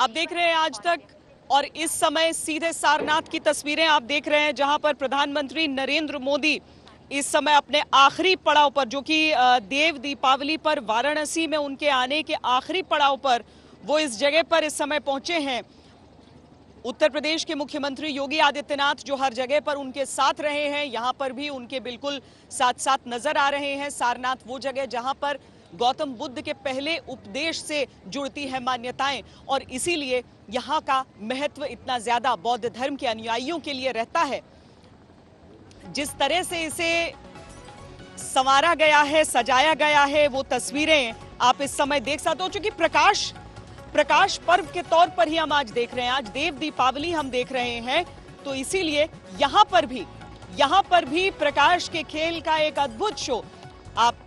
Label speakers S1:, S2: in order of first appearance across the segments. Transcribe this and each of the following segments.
S1: आप देख रहे हैं आज तक और इस समय सीधे सारनाथ की तस्वीरें आप देख रहे हैं, जहां पर प्रधानमंत्री नरेंद्र मोदी इस समय अपने आखिरी पड़ाव पर, जो कि देव दीपावली पर वाराणसी में उनके आने के आखिरी पड़ाव पर वो इस जगह पर इस समय पहुंचे हैं। उत्तर प्रदेश के मुख्यमंत्री योगी आदित्यनाथ जो हर जगह पर उनके साथ रहे हैं, यहां पर भी उनके बिल्कुल साथ साथ नजर आ रहे हैं। सारनाथ वो जगह जहां पर गौतम बुद्ध के पहले उपदेश से जुड़ती है मान्यताएं, और इसीलिए यहाँ का महत्व इतना ज्यादा बौद्ध धर्म के अनुयायियों के लिए रहता है। जिस तरह से इसे संवारा गया है, सजाया गया है, वो तस्वीरें आप इस समय देख सकते हो। चूंकि प्रकाश पर्व के तौर पर ही हम आज देख रहे हैं, आज देव दीपावली हम देख रहे हैं, तो इसीलिए यहाँ पर भी प्रकाश के खेल का एक अद्भुत शो आप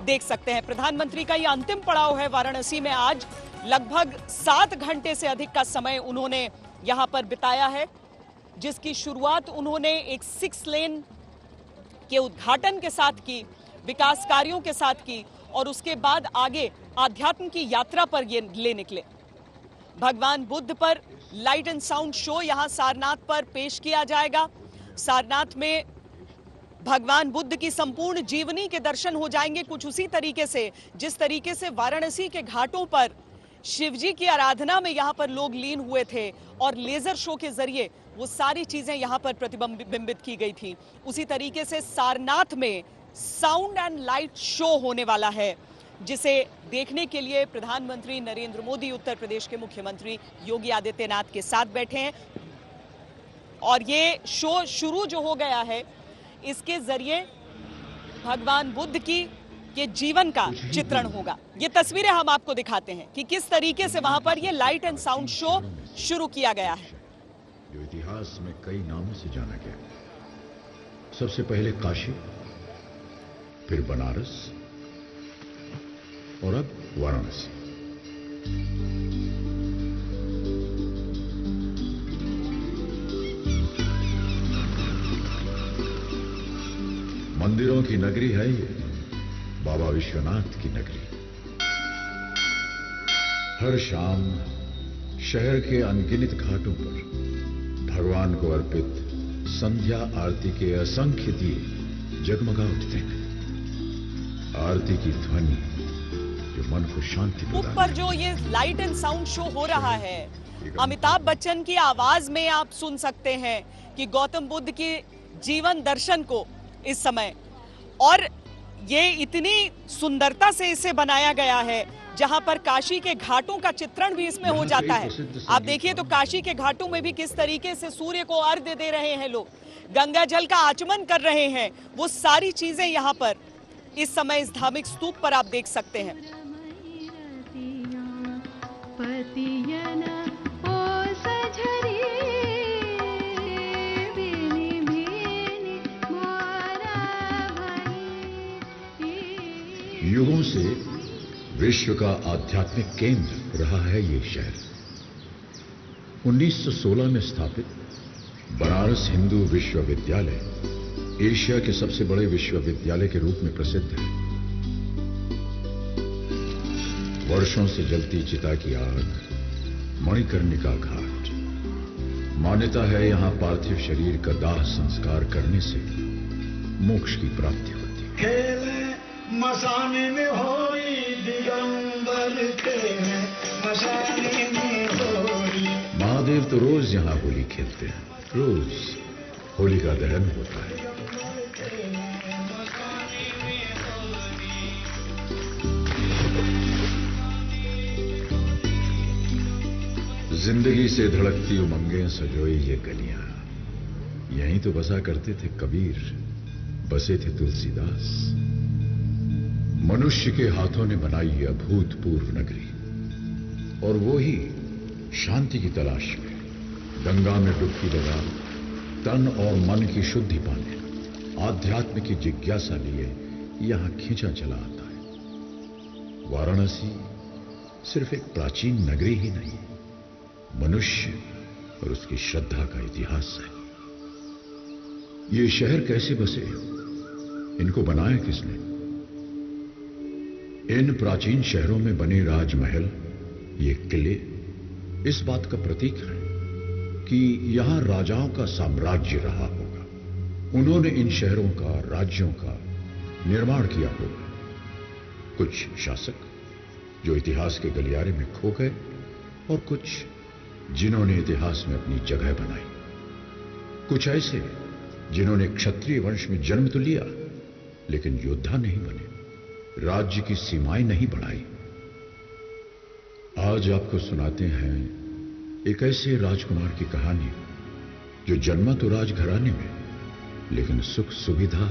S1: देख सकते हैं। प्रधानमंत्री का यह अंतिम पड़ाव है वाराणसी में। आज लगभग 7 घंटे से अधिक का समय उन्होंने यहां पर बिताया है, जिसकी शुरुआत उन्होंने एक 6 लेन के उद्घाटन के साथ की, विकास कार्यों के साथ की, और उसके बाद आगे आध्यात्म की यात्रा पर ये ले निकले। भगवान बुद्ध पर लाइट एंड साउंड शो यहां सारनाथ पर पेश किया जाएगा। सारनाथ में भगवान बुद्ध की संपूर्ण जीवनी के दर्शन हो जाएंगे, कुछ उसी तरीके से जिस तरीके से वाराणसी के घाटों पर शिवजी की आराधना में यहां पर लोग लीन हुए थे और लेजर शो के जरिए वो सारी चीजें यहां पर प्रतिबिंबित की गई थी। उसी तरीके से सारनाथ में साउंड एंड लाइट शो होने वाला है, जिसे देखने के लिए प्रधानमंत्री नरेंद्र मोदी उत्तर प्रदेश के मुख्यमंत्री योगी आदित्यनाथ के साथ बैठे हैं। और ये शो शुरू जो हो गया है, इसके जरिए भगवान बुद्ध के जीवन का चित्रण होगा। ये तस्वीरें हम आपको दिखाते हैं कि किस तरीके से वहां पर ये लाइट एंड साउंड शो शुरू किया गया है,
S2: जो इतिहास में कई नामों से जाना गया। सबसे पहले काशी, फिर बनारस और अब वाराणसी। मंदिरों की नगरी है ये, बाबा विश्वनाथ की नगरी। हर शाम शहर के अनगिनत घाटों पर भगवान को अर्पित संध्या आरती के असंख्य दिए जगमगा उठते हैं। आरती की ध्वनि जो मन को शांति प्रदान
S1: पर जो ये लाइट एंड साउंड शो हो रहा है, अमिताभ बच्चन की आवाज में आप सुन सकते हैं कि गौतम बुद्ध के जीवन दर्शन को इस समय, और ये इतनी सुंदरता से इसे बनाया गया है, जहां पर काशी के घाटों का चित्रण भी इसमें हो जाता है। आप देखिए तो काशी के घाटों में भी किस तरीके से सूर्य को अर्घ्य दे रहे हैं लोग, गंगा जल का आचमन कर रहे हैं, वो सारी चीजें यहां पर इस समय इस धार्मिक स्तूप पर आप देख सकते हैं।
S2: युगों से विश्व का आध्यात्मिक केंद्र रहा है ये शहर। 1916 में स्थापित बनारस हिंदू विश्वविद्यालय एशिया के सबसे बड़े विश्वविद्यालय के रूप में प्रसिद्ध है। वर्षों से जलती चिता की आग, मणिकर्णिका घाट। मान्यता है यहां पार्थिव शरीर का दाह संस्कार करने से मोक्ष की प्राप्ति होती है।
S3: मसाने में होई दिगंबर तेरे, मसाने में होई।
S2: महादेव तो रोज यहां होली खेलते हैं, रोज होली का दहन होता है। जिंदगी से धड़कती उमंगें सजोई ये गलियां, यहीं तो बसा करते थे कबीर, बसे थे तुलसीदास। मनुष्य के हाथों ने बनाई ये अभूतपूर्व नगरी, और वो ही शांति की तलाश में गंगा में डुबकी लगा तन और मन की शुद्धि पाने, आध्यात्म की जिज्ञासा लिए यहां खींचा चला आता है। वाराणसी सिर्फ एक प्राचीन नगरी ही नहीं, मनुष्य और उसकी श्रद्धा का इतिहास है। ये शहर कैसे बसे, इनको बनाया किसने? इन प्राचीन शहरों में बने राजमहल, ये किले, इस बात का प्रतीक है कि यहां राजाओं का साम्राज्य रहा होगा। उन्होंने इन शहरों का, राज्यों का निर्माण किया होगा। कुछ शासक जो इतिहास के गलियारे में खो गए, और कुछ जिन्होंने इतिहास में अपनी जगह बनाई। कुछ ऐसे जिन्होंने क्षत्रिय वंश में जन्म तो लिया, लेकिन योद्धा नहीं बने, राज्य की सीमाएं नहीं बढ़ाई। आज आपको सुनाते हैं एक ऐसे राजकुमार की कहानी जो जन्मा तो राजघराने में, लेकिन सुख सुविधा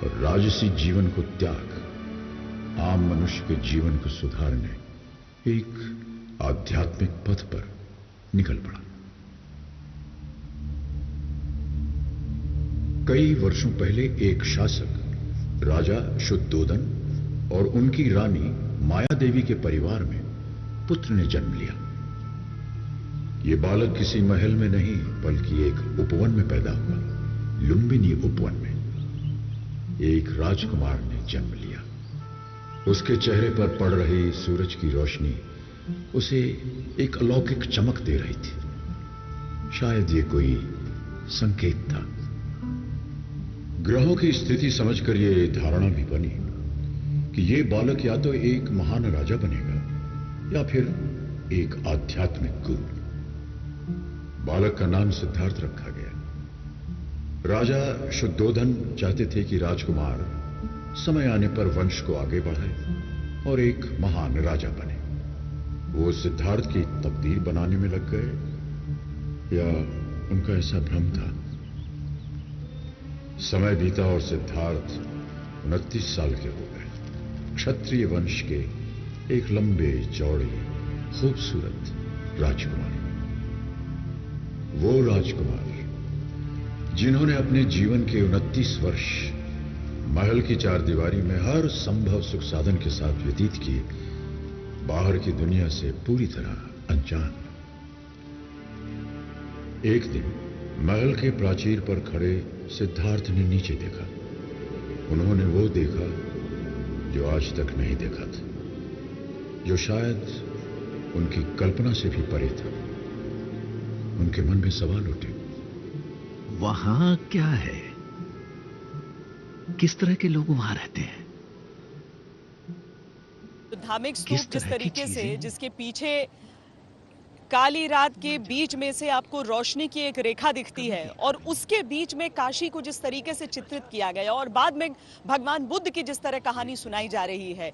S2: और राजसी जीवन को त्याग आम मनुष्य के जीवन को सुधारने एक आध्यात्मिक पथ पर निकल पड़ा। कई वर्षों पहले एक शासक राजा शुद्धोदन और उनकी रानी माया देवी के परिवार में पुत्र ने जन्म लिया। यह बालक किसी महल में नहीं, बल्कि एक उपवन में पैदा हुआ। लुंबिनी उपवन में एक राजकुमार ने जन्म लिया। उसके चेहरे पर पड़ रही सूरज की रोशनी उसे एक अलौकिक चमक दे रही थी। शायद ये कोई संकेत था। ग्रहों की स्थिति समझकर यह धारणा भी बनी कि यह बालक या तो एक महान राजा बनेगा या फिर एक आध्यात्मिक गुरु। बालक का नाम सिद्धार्थ रखा गया। राजा शुद्धोदन चाहते थे कि राजकुमार समय आने पर वंश को आगे बढ़ाए और एक महान राजा बने। वो सिद्धार्थ की तकदीर बनाने में लग गए, या उनका ऐसा भ्रम था। समय बीता और सिद्धार्थ 29 साल के हो गए। क्षत्रिय वंश के एक लंबे चौड़े खूबसूरत राजकुमार। वो राजकुमार जिन्होंने अपने जीवन के 29 वर्ष महल की चारदीवारी में हर संभव सुख साधन के साथ व्यतीत किए, बाहर की दुनिया से पूरी तरह अनजान। एक दिन महल के प्राचीर पर खड़े सिद्धार्थ ने नीचे देखा। उन्होंने वो देखा जो आज तक नहीं देखा था, जो शायद उनकी कल्पना से भी परे था। उनके मन में सवाल उठे,
S4: वहां क्या है? किस तरह के लोग वहां रहते हैं?
S1: धार्मिक
S4: किस
S1: स्तूप जिस
S4: तरह की
S1: तरीके से,
S4: चीजें?
S1: जिसके पीछे काली रात के बीच में से आपको रोशनी की एक रेखा दिखती है, और उसके बीच में काशी को जिस तरीके से चित्रित किया गया, और बाद में भगवान बुद्ध की जिस तरह कहानी सुनाई जा रही है,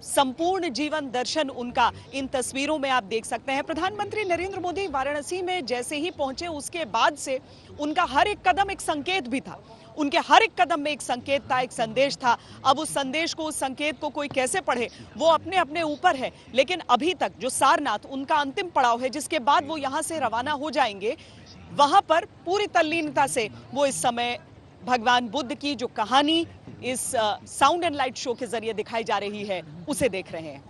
S1: संपूर्ण जीवन दर्शन उनका इन तस्वीरों में आप देख सकते हैं। प्रधानमंत्री नरेंद्र मोदी वाराणसी में जैसे ही पहुंचे, उसके बाद से उनका हर एक कदम एक संकेत भी था। उनके हर एक कदम में एक संकेत था, एक संदेश था। अब उस संदेश को, उस संकेत को कोई कैसे पढ़े, वो अपने अपने ऊपर है। लेकिन अभी तक जो सारनाथ उनका अंतिम पड़ाव है, जिसके बाद वो यहां से रवाना हो जाएंगे, वहां पर पूरी तल्लीनता से वो इस समय भगवान बुद्ध की जो कहानी इस साउंड एंड लाइट शो के जरिए दिखाई जा रही है, उसे देख रहे हैं।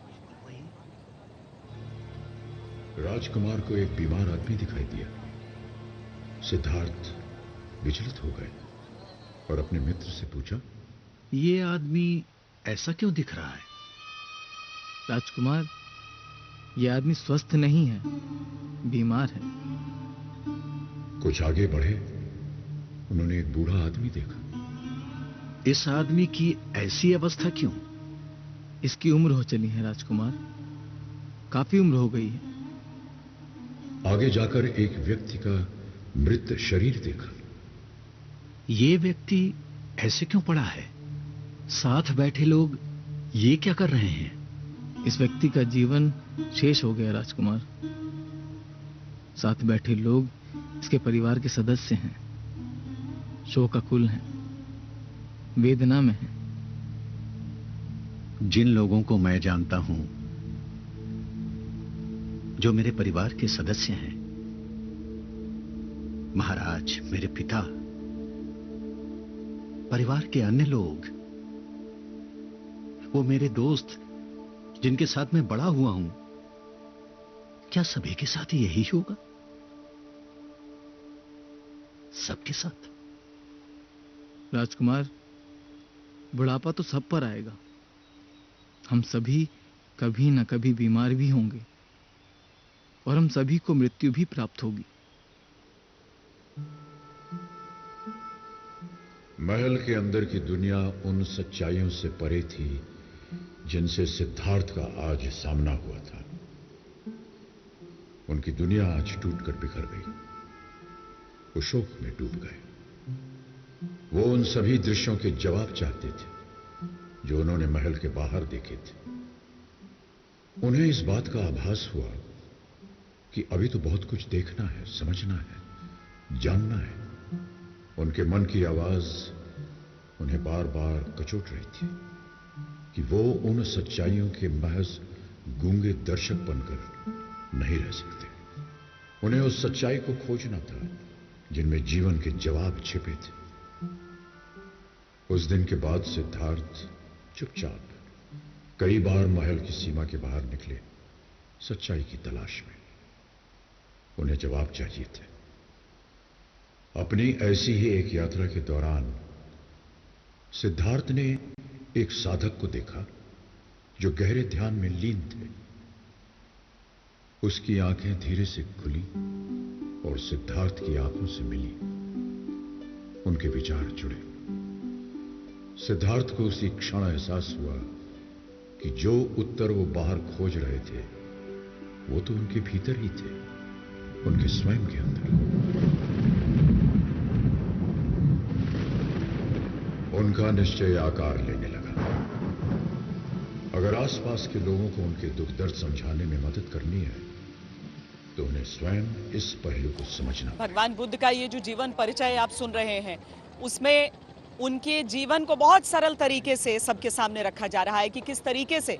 S2: राजकुमार को एक बीमार आदमी दिखाई दिया। सिद्धार्थ विचलित हो गए और अपने मित्र से पूछा,
S4: ये आदमी ऐसा क्यों दिख रहा है?
S5: राजकुमार, यह आदमी स्वस्थ नहीं है, बीमार है।
S2: कुछ आगे बढ़े, उन्होंने एक बूढ़ा आदमी देखा।
S4: इस आदमी की ऐसी अवस्था क्यों?
S5: इसकी उम्र हो चली है राजकुमार, काफी उम्र हो गई है।
S2: आगे जाकर एक व्यक्ति का मृत शरीर देखा।
S4: ये व्यक्ति ऐसे क्यों पड़ा है? साथ बैठे लोग ये क्या कर रहे हैं?
S5: इस व्यक्ति का जीवन शेष हो गया राजकुमार। साथ बैठे लोग इसके परिवार के सदस्य हैं, शोकाकुल हैं, वेदना में हैं।
S4: जिन लोगों को मैं जानता हूं, जो मेरे परिवार के सदस्य हैं, महाराज, मेरे पिता, परिवार के अन्य लोग, वो मेरे दोस्त जिनके साथ मैं बड़ा हुआ हूं, क्या सभी के साथ यही होगा? सबके साथ?
S5: राजकुमार, बुढ़ापा तो सब पर आएगा। हम सभी कभी न कभी बीमार भी होंगे, और हम सभी को मृत्यु भी प्राप्त होगी।
S2: महल के अंदर की दुनिया उन सच्चाइयों से परे थी जिनसे सिद्धार्थ का आज सामना हुआ था। उनकी दुनिया आज टूटकर बिखर गई। वो शोक में डूब गए। वो उन सभी दृश्यों के जवाब चाहते थे जो उन्होंने महल के बाहर देखे थे। उन्हें इस बात का आभास हुआ कि अभी तो बहुत कुछ देखना है, समझना है, जानना है। उनके मन की आवाज उन्हें बार बार कचोट रही थी कि वो उन सच्चाइयों के महज गूंगे दर्शक बनकर नहीं रह सकते। उन्हें उस सच्चाई को खोजना था जिनमें जीवन के जवाब छिपे थे। उस दिन के बाद सिद्धार्थ चुपचाप कई बार महल की सीमा के बाहर निकले, सच्चाई की तलाश में। उन्हें जवाब चाहिए थे। अपनी ऐसी ही एक यात्रा के दौरान सिद्धार्थ ने एक साधक को देखा जो गहरे ध्यान में लीन थे। उसकी आंखें धीरे से खुली और सिद्धार्थ की आंखों से मिली। उनके विचार जुड़े। सिद्धार्थ को उसी क्षण एहसास हुआ कि जो उत्तर वो बाहर खोज रहे थे वो तो उनके भीतर ही थे, उनके स्वयं के अंदर। उनका निश्चय आकार लेने लगा। अगर आसपास के लोगों को उनके दुख दर्द समझाने में मदद करनी है तो उन्हें स्वयं इस पहलू को समझना।
S1: भगवान बुद्ध का ये जो जीवन परिचय आप सुन रहे हैं, उसमें उनके जीवन को बहुत सरल तरीके से सबके सामने रखा जा रहा है कि किस तरीके से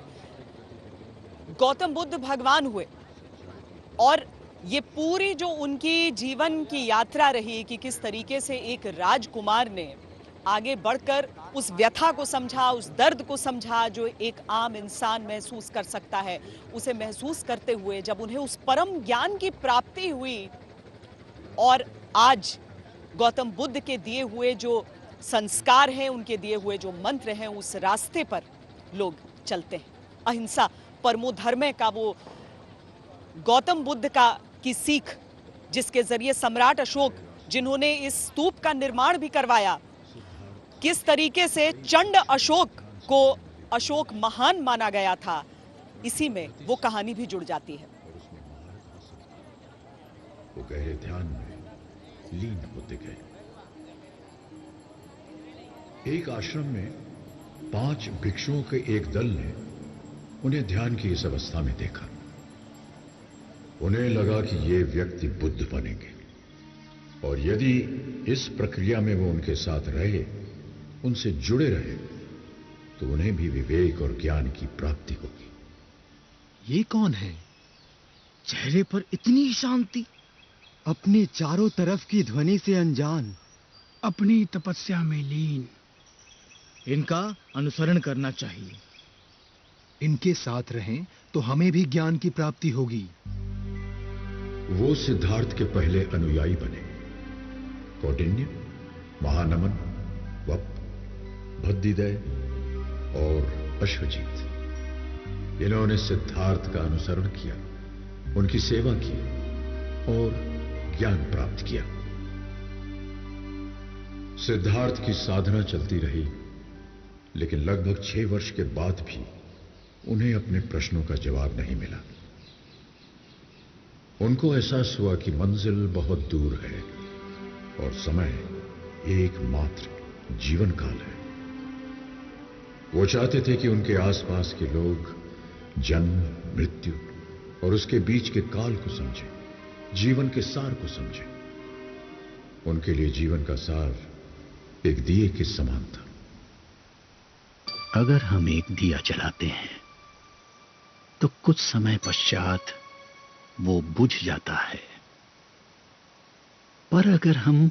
S1: गौतम बुद्ध भगवान हुए। और ये पूरी जो उनकी जीवन की यात्रा रही कि किस तरीके से एक राजकुमार ने आगे बढ़कर उस व्यथा को समझा, उस दर्द को समझा जो एक आम इंसान महसूस कर सकता है। उसे महसूस करते हुए जब उन्हें उस परम ज्ञान की प्राप्ति हुई और आज गौतम बुद्ध के दिए हुए जो संस्कार हैं, उनके दिए हुए जो मंत्र हैं, उस रास्ते पर लोग चलते हैं। अहिंसा परमो धर्म का वो गौतम बुद्ध की सीख, जिसके जरिए सम्राट अशोक, जिन्होंने इस स्तूप का निर्माण भी करवाया, किस तरीके से चंड अशोक को अशोक महान माना गया था, इसी में वो कहानी भी जुड़ जाती है।
S2: वो गहरे ध्यान में लीन होते गए। एक आश्रम में 5 भिक्षुओं के एक दल ने उन्हें ध्यान की इस अवस्था में देखा। उन्हें लगा कि ये व्यक्ति बुद्ध बनेंगे और यदि इस प्रक्रिया में वो उनके साथ रहे, उनसे जुड़े रहे, तो उन्हें भी विवेक और ज्ञान की प्राप्ति होगी।
S6: ये कौन है? चेहरे पर इतनी शांति, अपने चारों तरफ की ध्वनि से अनजान,
S7: अपनी तपस्या में लीन।
S5: इनका अनुसरण करना चाहिए।
S6: इनके साथ रहें तो हमें भी ज्ञान की प्राप्ति होगी।
S2: वो सिद्धार्थ के पहले अनुयायी बने। कौंडिन्य, महानमन, वप, भद्दिदय और अश्वजीत, इन्होंने सिद्धार्थ का अनुसरण किया, उनकी सेवा की और ज्ञान प्राप्त किया। सिद्धार्थ की साधना चलती रही, लेकिन लगभग 6 वर्ष के बाद भी उन्हें अपने प्रश्नों का जवाब नहीं मिला। उनको एहसास हुआ कि मंजिल बहुत दूर है और समय एकमात्र जीवन काल है। वो चाहते थे कि उनके आसपास के लोग जन्म, मृत्यु और उसके बीच के काल को समझें, जीवन के सार को समझें। उनके लिए जीवन का सार एक दिए के समान था।
S4: अगर हम एक दिया जलाते हैं तो कुछ समय पश्चात वो बुझ जाता है, पर अगर हम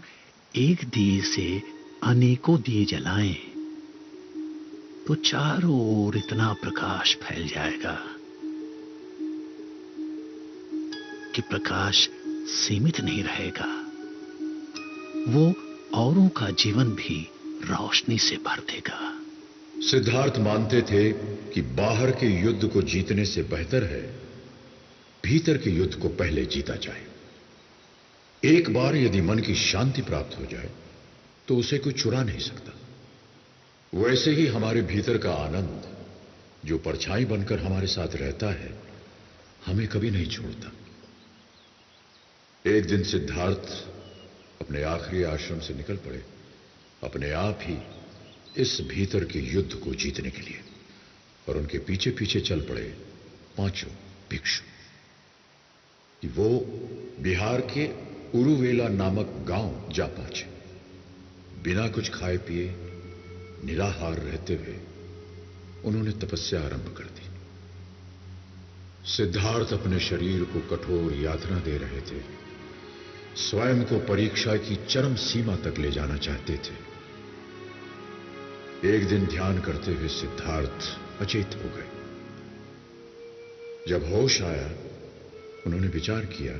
S4: एक दिए से अनेकों दिए जलाएं तो चारों ओर इतना प्रकाश फैल जाएगा कि प्रकाश सीमित नहीं रहेगा, वो औरों का जीवन भी रोशनी से भर देगा।
S2: सिद्धार्थ मानते थे कि बाहर के युद्ध को जीतने से बेहतर है भीतर के युद्ध को पहले जीता जाए। एक बार यदि मन की शांति प्राप्त हो जाए तो उसे कोई चुरा नहीं सकता। वैसे ही हमारे भीतर का आनंद, जो परछाई बनकर हमारे साथ रहता है, हमें कभी नहीं छोड़ता। एक दिन सिद्धार्थ अपने आखिरी आश्रम से निकल पड़े, अपने आप ही इस भीतर के युद्ध को जीतने के लिए, और उनके पीछे पीछे चल पड़े पांचों भिक्षु। वो बिहार के उरुवेला नामक गांव जा पहुंचे। बिना कुछ खाए पिए, निराहार रहते हुए उन्होंने तपस्या आरंभ कर दी। सिद्धार्थ अपने शरीर को कठोर यातना दे रहे थे, स्वयं को परीक्षा की चरम सीमा तक ले जाना चाहते थे। एक दिन ध्यान करते हुए सिद्धार्थ अचेत हो गए। जब होश आया, उन्होंने विचार किया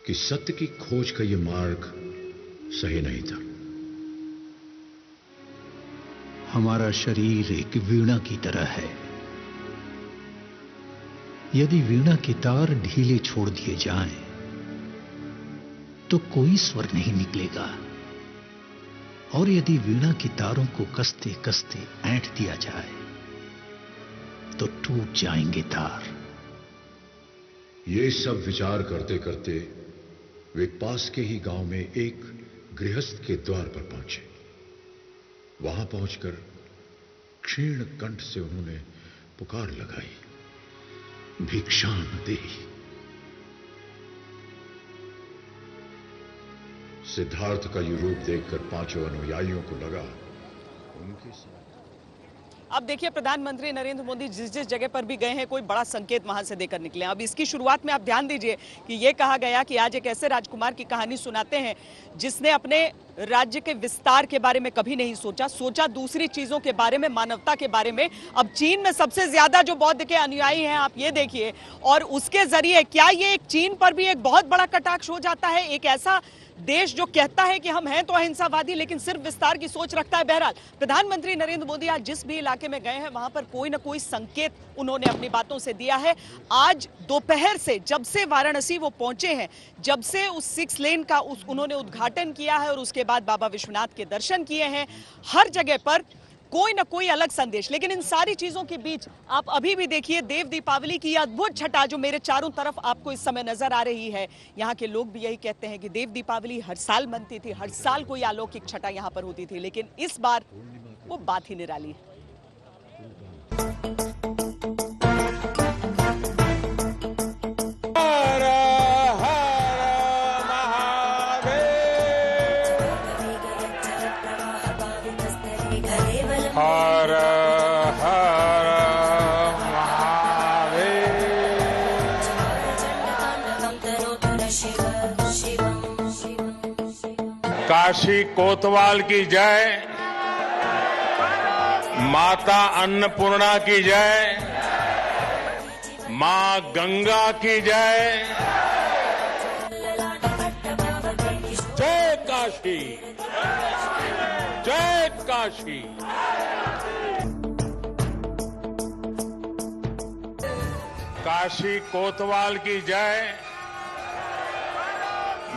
S2: कि सत्य की खोज का यह मार्ग सही नहीं था।
S4: हमारा शरीर एक वीणा की तरह है। यदि वीणा के तार ढीले छोड़ दिए जाएं, तो कोई स्वर नहीं निकलेगा, और यदि वीणा की तारों को कसते कसते ऐंठ दिया जाए तो टूट जाएंगे तार।
S2: ये सब विचार करते करते वे पास के ही गांव में एक गृहस्थ के द्वार पर पहुंचे। वहां पहुंचकर क्षीण कंठ से उन्होंने पुकार लगाई, भिक्षाम देहि। सिद्धार्थ का ये रूप देखकर पांचों अनुयायियों को लगा उनके साथ।
S1: अब देखिए, प्रधानमंत्री नरेंद्र मोदी जिस जिस जगह पर भी गए हैं, कोई बड़ा संकेत वहां से देकर निकले। अब इसकी शुरुआत में आप ध्यान दीजिए कि यह कहा गया कि आज एक ऐसे राजकुमार की कहानी सुनाते हैं जिसने अपने राज्य के विस्तार के बारे में कभी नहीं सोचा दूसरी चीजों के बारे में, मानवता के बारे में। अब चीन में सबसे ज्यादा जो बौद्ध के अनुयायी हैं, आप ये देखिए, और उसके जरिए क्या ये एक चीन पर भी एक बहुत बड़ा कटाक्ष हो जाता है? एक ऐसा देश जो कहता है कि हम हैं तो अहिंसावादी, लेकिन सिर्फ विस्तार की सोच रखता है। बहरहाल, प्रधानमंत्री नरेंद्र मोदी आज जिस भी इलाके में गए हैं, वहां पर कोई ना कोई संकेत उन्होंने अपनी बातों से दिया है। आज दोपहर से, जब से वाराणसी वो पहुंचे हैं, जब से उस 6 लेन का उन्होंने उद्घाटन किया है और उसके बाद बाबा विश्वनाथ के दर्शन किए हैं, हर जगह पर कोई ना कोई अलग संदेश। लेकिन इन सारी चीजों के बीच आप अभी भी देखिए देव दीपावली की अद्भुत छटा जो मेरे चारों तरफ आपको इस समय नजर आ रही है। यहाँ के लोग भी यही कहते हैं कि देव दीपावली हर साल मनती थी, हर साल कोई अलौकिक छटा यहाँ पर होती थी, लेकिन इस बार वो बात ही निराली है।
S8: काशी कोतवाल की जय, माता अन्नपूर्णा की जय, मां गंगा की जय। जय काशी, जय काशी। काशी कोतवाल की जय,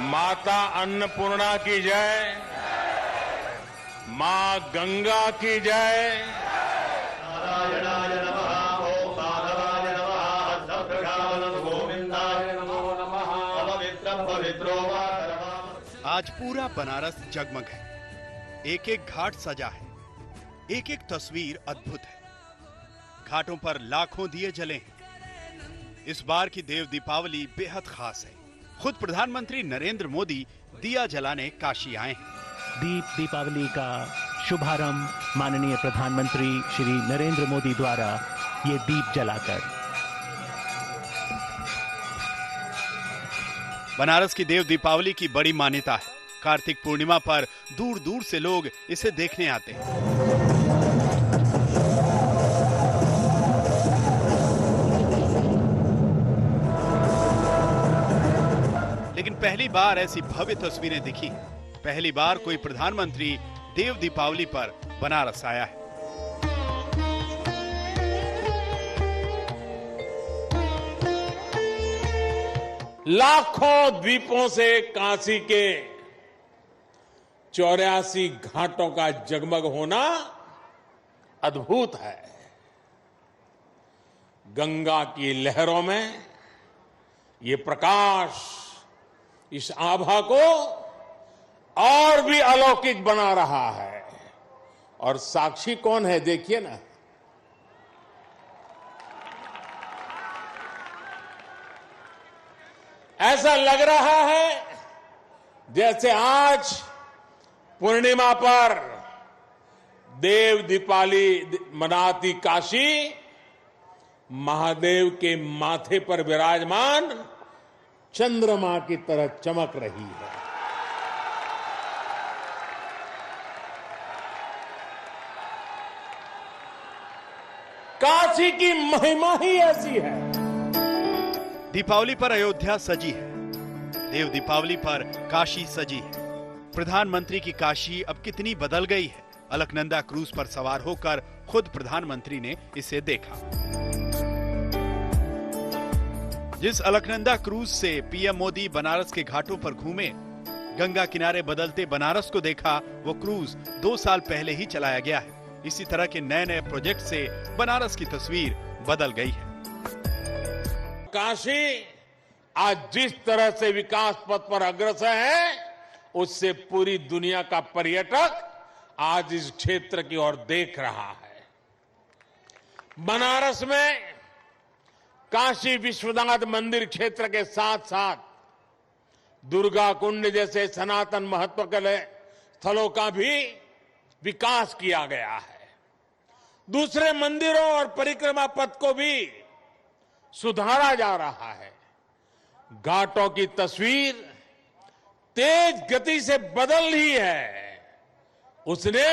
S8: माता अन्नपूर्णा की जय, मां गंगा की जय।
S3: नारायणाय नमः, ओम माधवाय नमः, सप्तगावनं गोविंदाय नमो नमः, पवित्रं पवित्रो वा सर्वं।
S9: आज पूरा बनारस जगमग है, एक एक घाट सजा है, एक एक तस्वीर अद्भुत है। घाटों पर लाखों दिए जले हैं। इस बार की देव दीपावली बेहद खास है। खुद प्रधानमंत्री नरेंद्र मोदी दिया जलाने काशी आए हैं।
S4: दीप दीपावली का शुभारंभ माननीय प्रधानमंत्री श्री नरेंद्र मोदी द्वारा ये दीप जलाकर।
S9: बनारस की देव दीपावली की बड़ी मान्यता है। कार्तिक पूर्णिमा पर दूर दूर से लोग इसे देखने आते हैं। लेकिन पहली बार ऐसी भव्य तस्वीरें दिखी। पहली बार कोई प्रधानमंत्री देव दीपावली पर बनारस आया है।
S8: लाखों द्वीपों से काशी के 84 घाटों का जगमग होना अद्भुत है। गंगा की लहरों में ये प्रकाश इस आभा को और भी अलौकिक बना रहा है। और साक्षी कौन है देखिए ना, ऐसा लग रहा है जैसे आज पूर्णिमा पर देव दीपावली मनाती काशी महादेव के माथे पर विराजमान चंद्रमा की तरह चमक रही है। काशी की महिमा ही ऐसी है।
S9: दीपावली पर अयोध्या सजी है, देव दीपावली पर काशी सजी है। प्रधानमंत्री की काशी अब कितनी बदल गई है, अलकनंदा क्रूज पर सवार होकर खुद प्रधानमंत्री ने इसे देखा। जिस अलकनंदा क्रूज से पीएम मोदी बनारस के घाटों पर घूमे, गंगा किनारे बदलते बनारस को देखा, वो क्रूज 2 साल पहले ही चलाया गया है। इसी तरह के नए नए प्रोजेक्ट से बनारस की तस्वीर बदल गई है।
S8: काशी आज जिस तरह से विकास पथ पर अग्रसर है, उससे पूरी दुनिया का पर्यटक आज इस क्षेत्र की ओर देख रहा है। बनारस में काशी विश्वनाथ मंदिर क्षेत्र के साथ साथ दुर्गा कुंड जैसे सनातन महत्व के स्थलों का भी विकास किया गया है। दूसरे मंदिरों और परिक्रमा पथ को भी सुधारा जा रहा है। घाटों की तस्वीर तेज गति से बदल रही है। उसने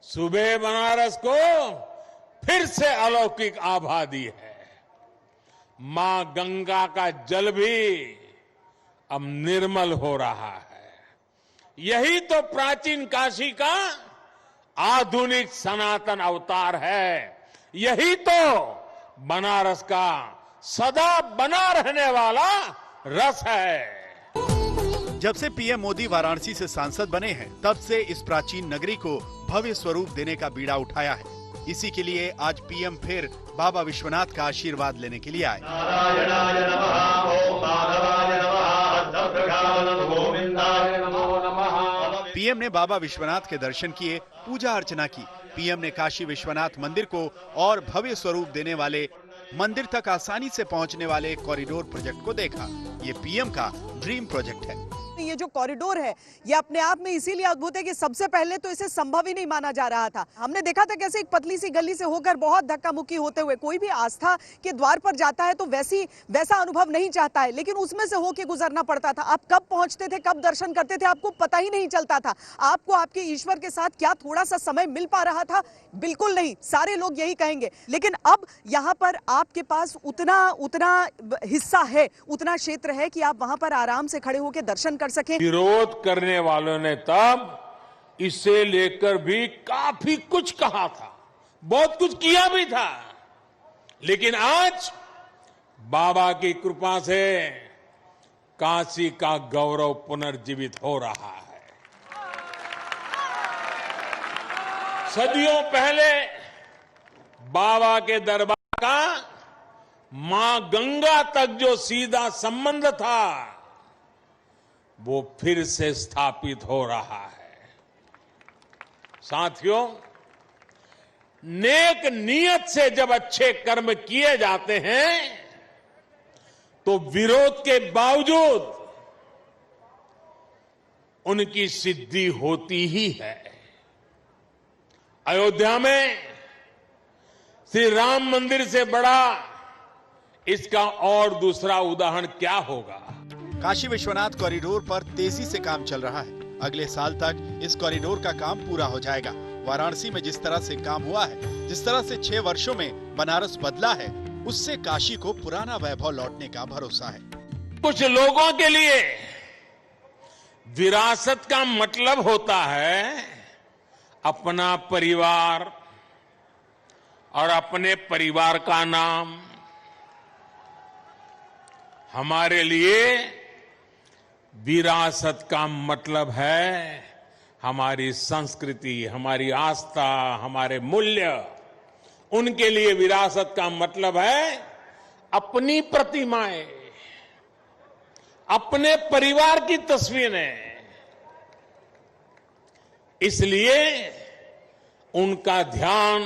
S8: सुबह बनारस को फिर से अलौकिक आभा दी है। मां गंगा का जल भी अब निर्मल हो रहा है। यही तो प्राचीन काशी का आधुनिक सनातन अवतार है। यही तो बनारस का सदा बना रहने वाला रस है।
S9: जब से पीएम मोदी वाराणसी से सांसद बने हैं, तब से इस प्राचीन नगरी को भव्य स्वरूप देने का बीड़ा उठाया है। इसी के लिए आज पीएम फिर बाबा विश्वनाथ का आशीर्वाद लेने के लिए आए।
S3: नारायणाय नमः, ओम माधवाय नमः, अद्धवृषाय गोविंदाय नमो नमः।
S9: पीएम ने बाबा विश्वनाथ के दर्शन किए, पूजा अर्चना की। पीएम ने काशी विश्वनाथ मंदिर को और भव्य स्वरूप देने वाले, मंदिर तक आसानी से पहुंचने वाले कॉरिडोर प्रोजेक्ट को देखा। ये पीएम का ड्रीम प्रोजेक्ट है।
S1: ये जो कॉरिडोर है, ये अपने आप में इसीलिए अद्भुत है कि सबसे पहले तो इसे संभव ही नहीं माना जा रहा था। हमने देखा था कैसे एक पतली सी गली से होकर बहुत धक्का मुक्की होते हुए कोई भी आस्था के द्वार पर जाता है तो वैसा अनुभव नहीं चाहता है, लेकिन उसमें से होके गुजरना पड़ता था। आप कब पहुंचते थे, कब दर्शन करते थे, आपको पता ही नहीं चलता था। आपको आपके ईश्वर के साथ क्या थोड़ा सा समय मिल पा रहा था? बिल्कुल नहीं, सारे लोग यही कहेंगे। लेकिन अब यहाँ पर आपके पास उतना हिस्सा है, उतना क्षेत्र है कि आप वहां पर आराम से खड़े होकर दर्शन कर सकें।
S8: विरोध करने वालों ने तब इसे लेकर भी काफी कुछ कहा था, बहुत कुछ किया भी था, लेकिन आज बाबा की कृपा से काशी का गौरव पुनर्जीवित हो रहा है। सदियों पहले बाबा के दरबार का मां गंगा तक जो सीधा संबंध था, वो फिर से स्थापित हो रहा है। साथियों, नेक नियत से जब अच्छे कर्म किए जाते हैं तो विरोध के बावजूद उनकी सिद्धि होती ही है। अयोध्या में श्री राम मंदिर से बड़ा इसका और दूसरा उदाहरण क्या होगा?
S9: काशी विश्वनाथ कॉरिडोर पर तेजी से काम चल रहा है। अगले साल तक इस कॉरिडोर का काम पूरा हो जाएगा। वाराणसी में जिस तरह से काम हुआ है, जिस तरह से 6 वर्षों में बनारस बदला है, उससे काशी को पुराना वैभव लौटने का भरोसा है।
S8: कुछ लोगों के लिए विरासत का मतलब होता है अपना परिवार और अपने परिवार का नाम। हमारे लिए विरासत का मतलब है हमारी संस्कृति, हमारी आस्था, हमारे मूल्य। उनके लिए विरासत का मतलब है अपनी प्रतिमाएं, अपने परिवार की तस्वीरें। इसलिए उनका ध्यान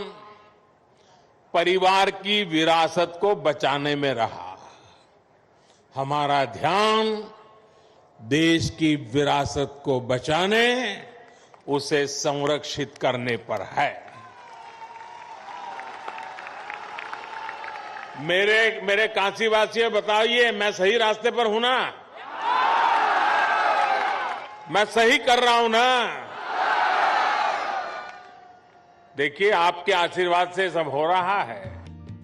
S8: परिवार की विरासत को बचाने में रहा। हमारा ध्यान देश की विरासत को बचाने, उसे संरक्षित करने पर है। मेरे काशीवासियों, बताइए मैं सही रास्ते पर हूं ना? मैं सही कर रहा हूं ना? देखिए, आपके आशीर्वाद से सब हो रहा है।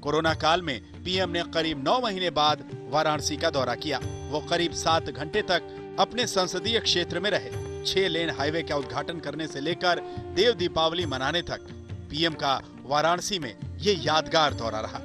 S9: कोरोना काल में पीएम ने करीब 9 महीने बाद वाराणसी का दौरा किया। वो करीब 7 घंटे तक अपने संसदीय क्षेत्र में रहे। 6 लेन हाईवे का उद्घाटन करने से लेकर देव दीपावली मनाने तक पीएम का वाराणसी में ये यादगार दौरा रहा।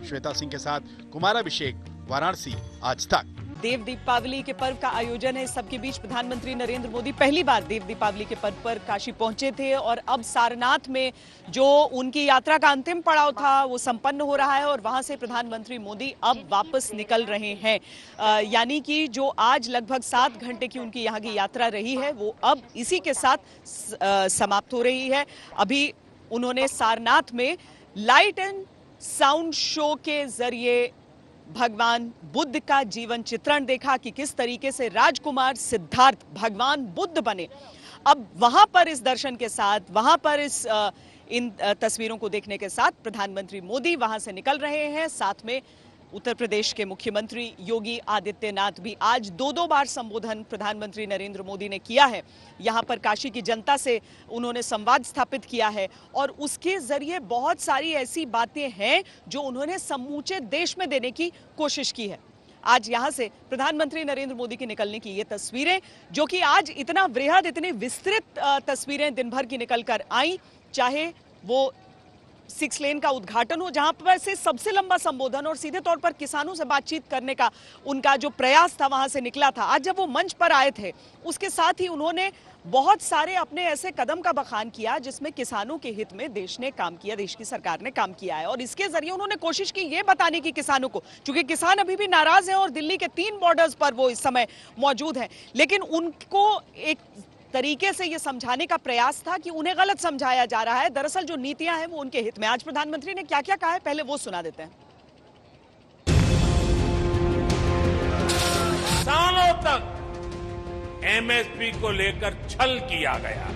S9: श्वेता सिंह के साथ कुमार अभिषेक, वाराणसी, आज तक।
S1: देव दीपावली के पर्व का आयोजन है। सबके बीच प्रधानमंत्री नरेंद्र मोदी पहली बार देव दीपावली के पर्व पर काशी पहुंचे थे और अब सारनाथ में जो उनकी यात्रा का अंतिम पड़ाव था वो संपन्न हो रहा है और वहां से प्रधानमंत्री मोदी अब वापस निकल रहे हैं। यानी कि जो आज लगभग 7 घंटे की उनकी यहाँ की यात्रा रही है वो अब इसी के साथ समाप्त हो रही है। अभी उन्होंने सारनाथ में लाइट एंड साउंड शो के जरिए भगवान बुद्ध का जीवन चित्रण देखा कि किस तरीके से राजकुमार सिद्धार्थ भगवान बुद्ध बने। अब वहां पर इस दर्शन के साथ, वहां पर इन तस्वीरों को देखने के साथ प्रधानमंत्री मोदी वहां से निकल रहे हैं। साथ में उत्तर प्रदेश के मुख्यमंत्री योगी आदित्यनाथ भी आज 2 बार संबोधन प्रधानमंत्री नरेंद्र मोदी ने किया है। यहां पर काशी की जनता से उन्होंने संवाद स्थापित किया है और उसके जरिए बहुत सारी ऐसी बातें हैं जो उन्होंने समूचे देश में देने की कोशिश की है। आज यहां से प्रधानमंत्री नरेंद्र मोदी के निकलने की ये तस्वीरें, जो कि आज इतना वृहद, इतनी विस्तृत तस्वीरें दिन भर की निकल कर आई, चाहे वो 6 लेन का उद्घाटन हो, जहां पर से सबसे लंबा संबोधन और सीधे तौर पर किसानों से बातचीत करने का उनका जो प्रयास था वहां से निकला था। आज जब वो मंच पर आए थे, उसके साथ ही उन्होंने बहुत सारे अपने ऐसे कदम का बखान किया जिसमें किसानों के हित में देश ने काम किया, देश की सरकार ने काम किया है। और इसके जरिए उन्होंने कोशिश की ये बताने की किसानों को, क्योंकि किसान अभी भी नाराज हैं और दिल्ली के 3 बॉर्डर्स पर वो इस समय मौजूद हैं, लेकिन उनको एक तरीके से ये समझाने का प्रयास था कि उन्हें गलत समझाया जा रहा है। दरअसल जो नीतियां हैं वो उनके हित में। आज प्रधानमंत्री ने क्या क्या कहा है, पहले वो सुना देते हैं।
S8: सालों तक एमएसपी को लेकर छल किया गया।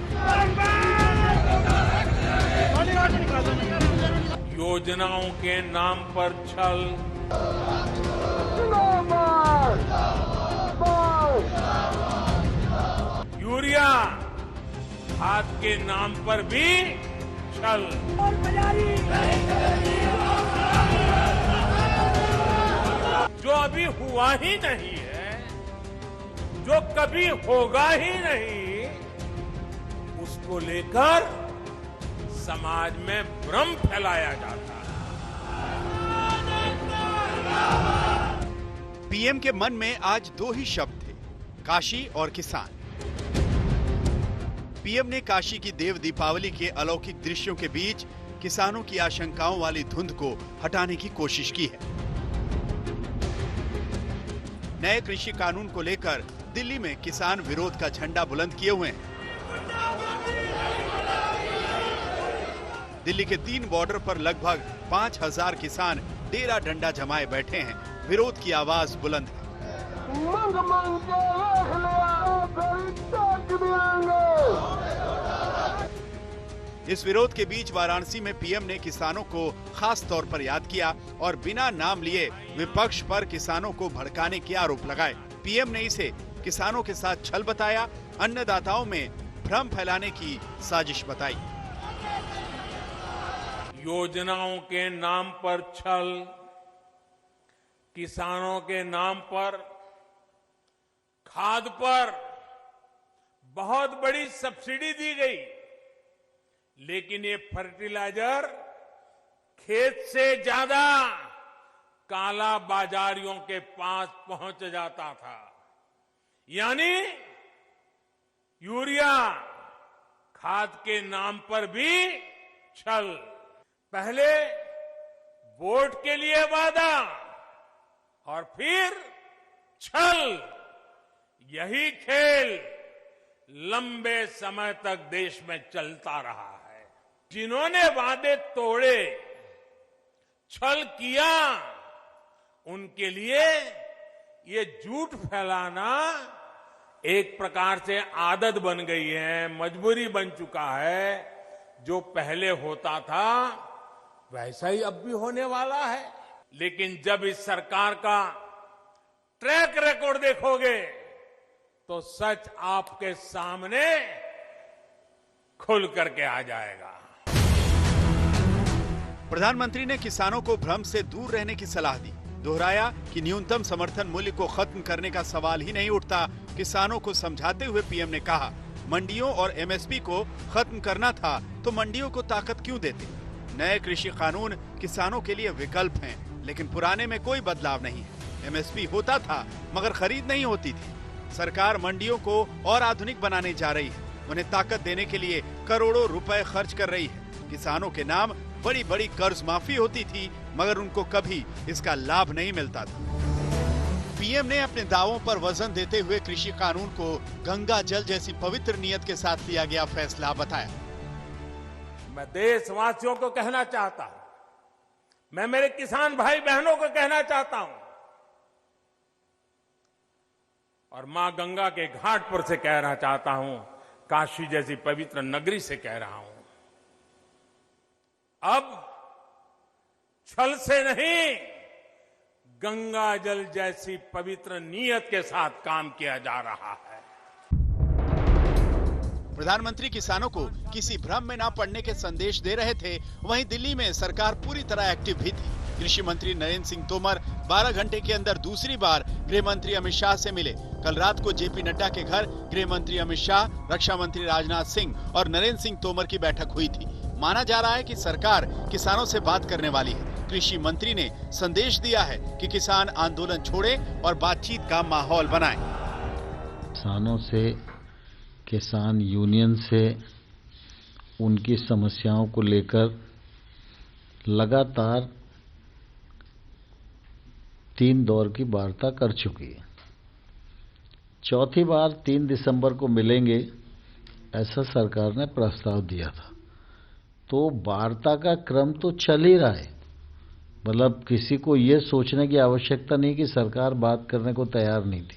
S8: योजनाओं के नाम पर छल, यूरिया खाद के नाम पर भी छल, जो अभी हुआ ही नहीं है, जो कभी होगा ही नहीं, उसको लेकर समाज में भ्रम फैलाया जाता है।
S9: पीएम के मन में आज 2 ही शब्द थे, काशी और किसान। पीएम ने काशी की देव दीपावली के अलौकिक दृश्यों के बीच किसानों की आशंकाओं वाली धुंध को हटाने की कोशिश की है। नए कृषि कानून को लेकर दिल्ली में किसान विरोध का झंडा बुलंद किए हुए हैं। दिल्ली के 3 बॉर्डर पर लगभग 5000 किसान डेरा डंडा जमाए बैठे हैं। विरोध की आवाज बुलंद है। इस विरोध के बीच वाराणसी में पीएम ने किसानों को खास तौर पर याद किया और बिना नाम लिए विपक्ष पर किसानों को भड़काने के आरोप लगाए। पीएम ने इसे किसानों के साथ छल बताया, अन्नदाताओं में भ्रम फैलाने की साजिश बताई।
S8: योजनाओं के नाम पर छल, किसानों के नाम पर, खाद पर बहुत बड़ी सब्सिडी दी गई, लेकिन ये फर्टिलाइजर खेत से ज्यादा काला बाजारियों के पास पहुंच जाता था। यानी यूरिया खाद के नाम पर भी छल। पहले वोट के लिए वादा और फिर छल। यही खेल लंबे समय तक देश में चलता रहा है। जिन्होंने वादे तोड़े, छल किया, उनके लिए ये झूठ फैलाना एक प्रकार से आदत बन गई है, मजबूरी बन चुका है। जो पहले होता था वैसा ही अब भी होने वाला है। लेकिन जब इस सरकार का ट्रैक रिकॉर्ड देखोगे तो सच आपके सामने खुल करके आ जाएगा।
S9: प्रधानमंत्री ने किसानों को भ्रम से दूर रहने की सलाह दी। दोहराया कि न्यूनतम समर्थन मूल्य को खत्म करने का सवाल ही नहीं उठता। किसानों को समझाते हुए पीएम ने कहा, मंडियों और एमएसपी को खत्म करना था तो मंडियों को ताकत क्यों देते? नए कृषि कानून किसानों के लिए विकल्प हैं, लेकिन पुराने में कोई बदलाव नहीं है। एमएसपी होता था मगर खरीद नहीं होती थी। सरकार मंडियों को और आधुनिक बनाने जा रही है। उन्हें ताकत देने के लिए करोड़ों रुपए खर्च कर रही है। किसानों के नाम बड़ी बड़ी कर्ज माफी होती थी मगर उनको कभी इसका लाभ नहीं मिलता था। पीएम ने अपने दावों पर वजन देते हुए कृषि कानून को गंगा जल जैसी पवित्र नीयत के साथ लिया गया फैसला बताया।
S8: मैं देशवासियों को कहना चाहता हूं, मैं मेरे किसान भाई बहनों को कहना चाहता हूं और मां गंगा के घाट पर से कहना चाहता हूं, काशी जैसी पवित्र नगरी से कह रहा हूं, अब छल से नहीं, गंगा जल जैसी पवित्र नीयत के साथ काम किया जा रहा है।
S9: प्रधानमंत्री किसानों को किसी भ्रम में ना पड़ने के संदेश दे रहे थे। वहीं दिल्ली में सरकार पूरी तरह एक्टिव भी थी। कृषि मंत्री नरेंद्र सिंह तोमर 12 घंटे के अंदर दूसरी बार गृह मंत्री अमित शाह से मिले। कल रात को जेपी नड्डा के घर गृह मंत्री अमित शाह, रक्षा मंत्री राजनाथ सिंह और नरेंद्र सिंह तोमर की बैठक हुई थी। माना जा रहा है कि सरकार किसानों से बात करने वाली है। कृषि मंत्री ने संदेश दिया है कि किसान आंदोलन छोड़े और बातचीत का माहौल बनाएं।
S10: किसानों से, किसान यूनियन से उनकी समस्याओं को लेकर लगातार 3 दौर की वार्ता कर चुकी है। चौथी बार 3 दिसंबर को मिलेंगे ऐसा सरकार ने प्रस्ताव दिया था। तो वार्ता का क्रम तो चल ही रहा है। मतलब किसी को ये सोचने की आवश्यकता नहीं कि सरकार बात करने को तैयार नहीं थी।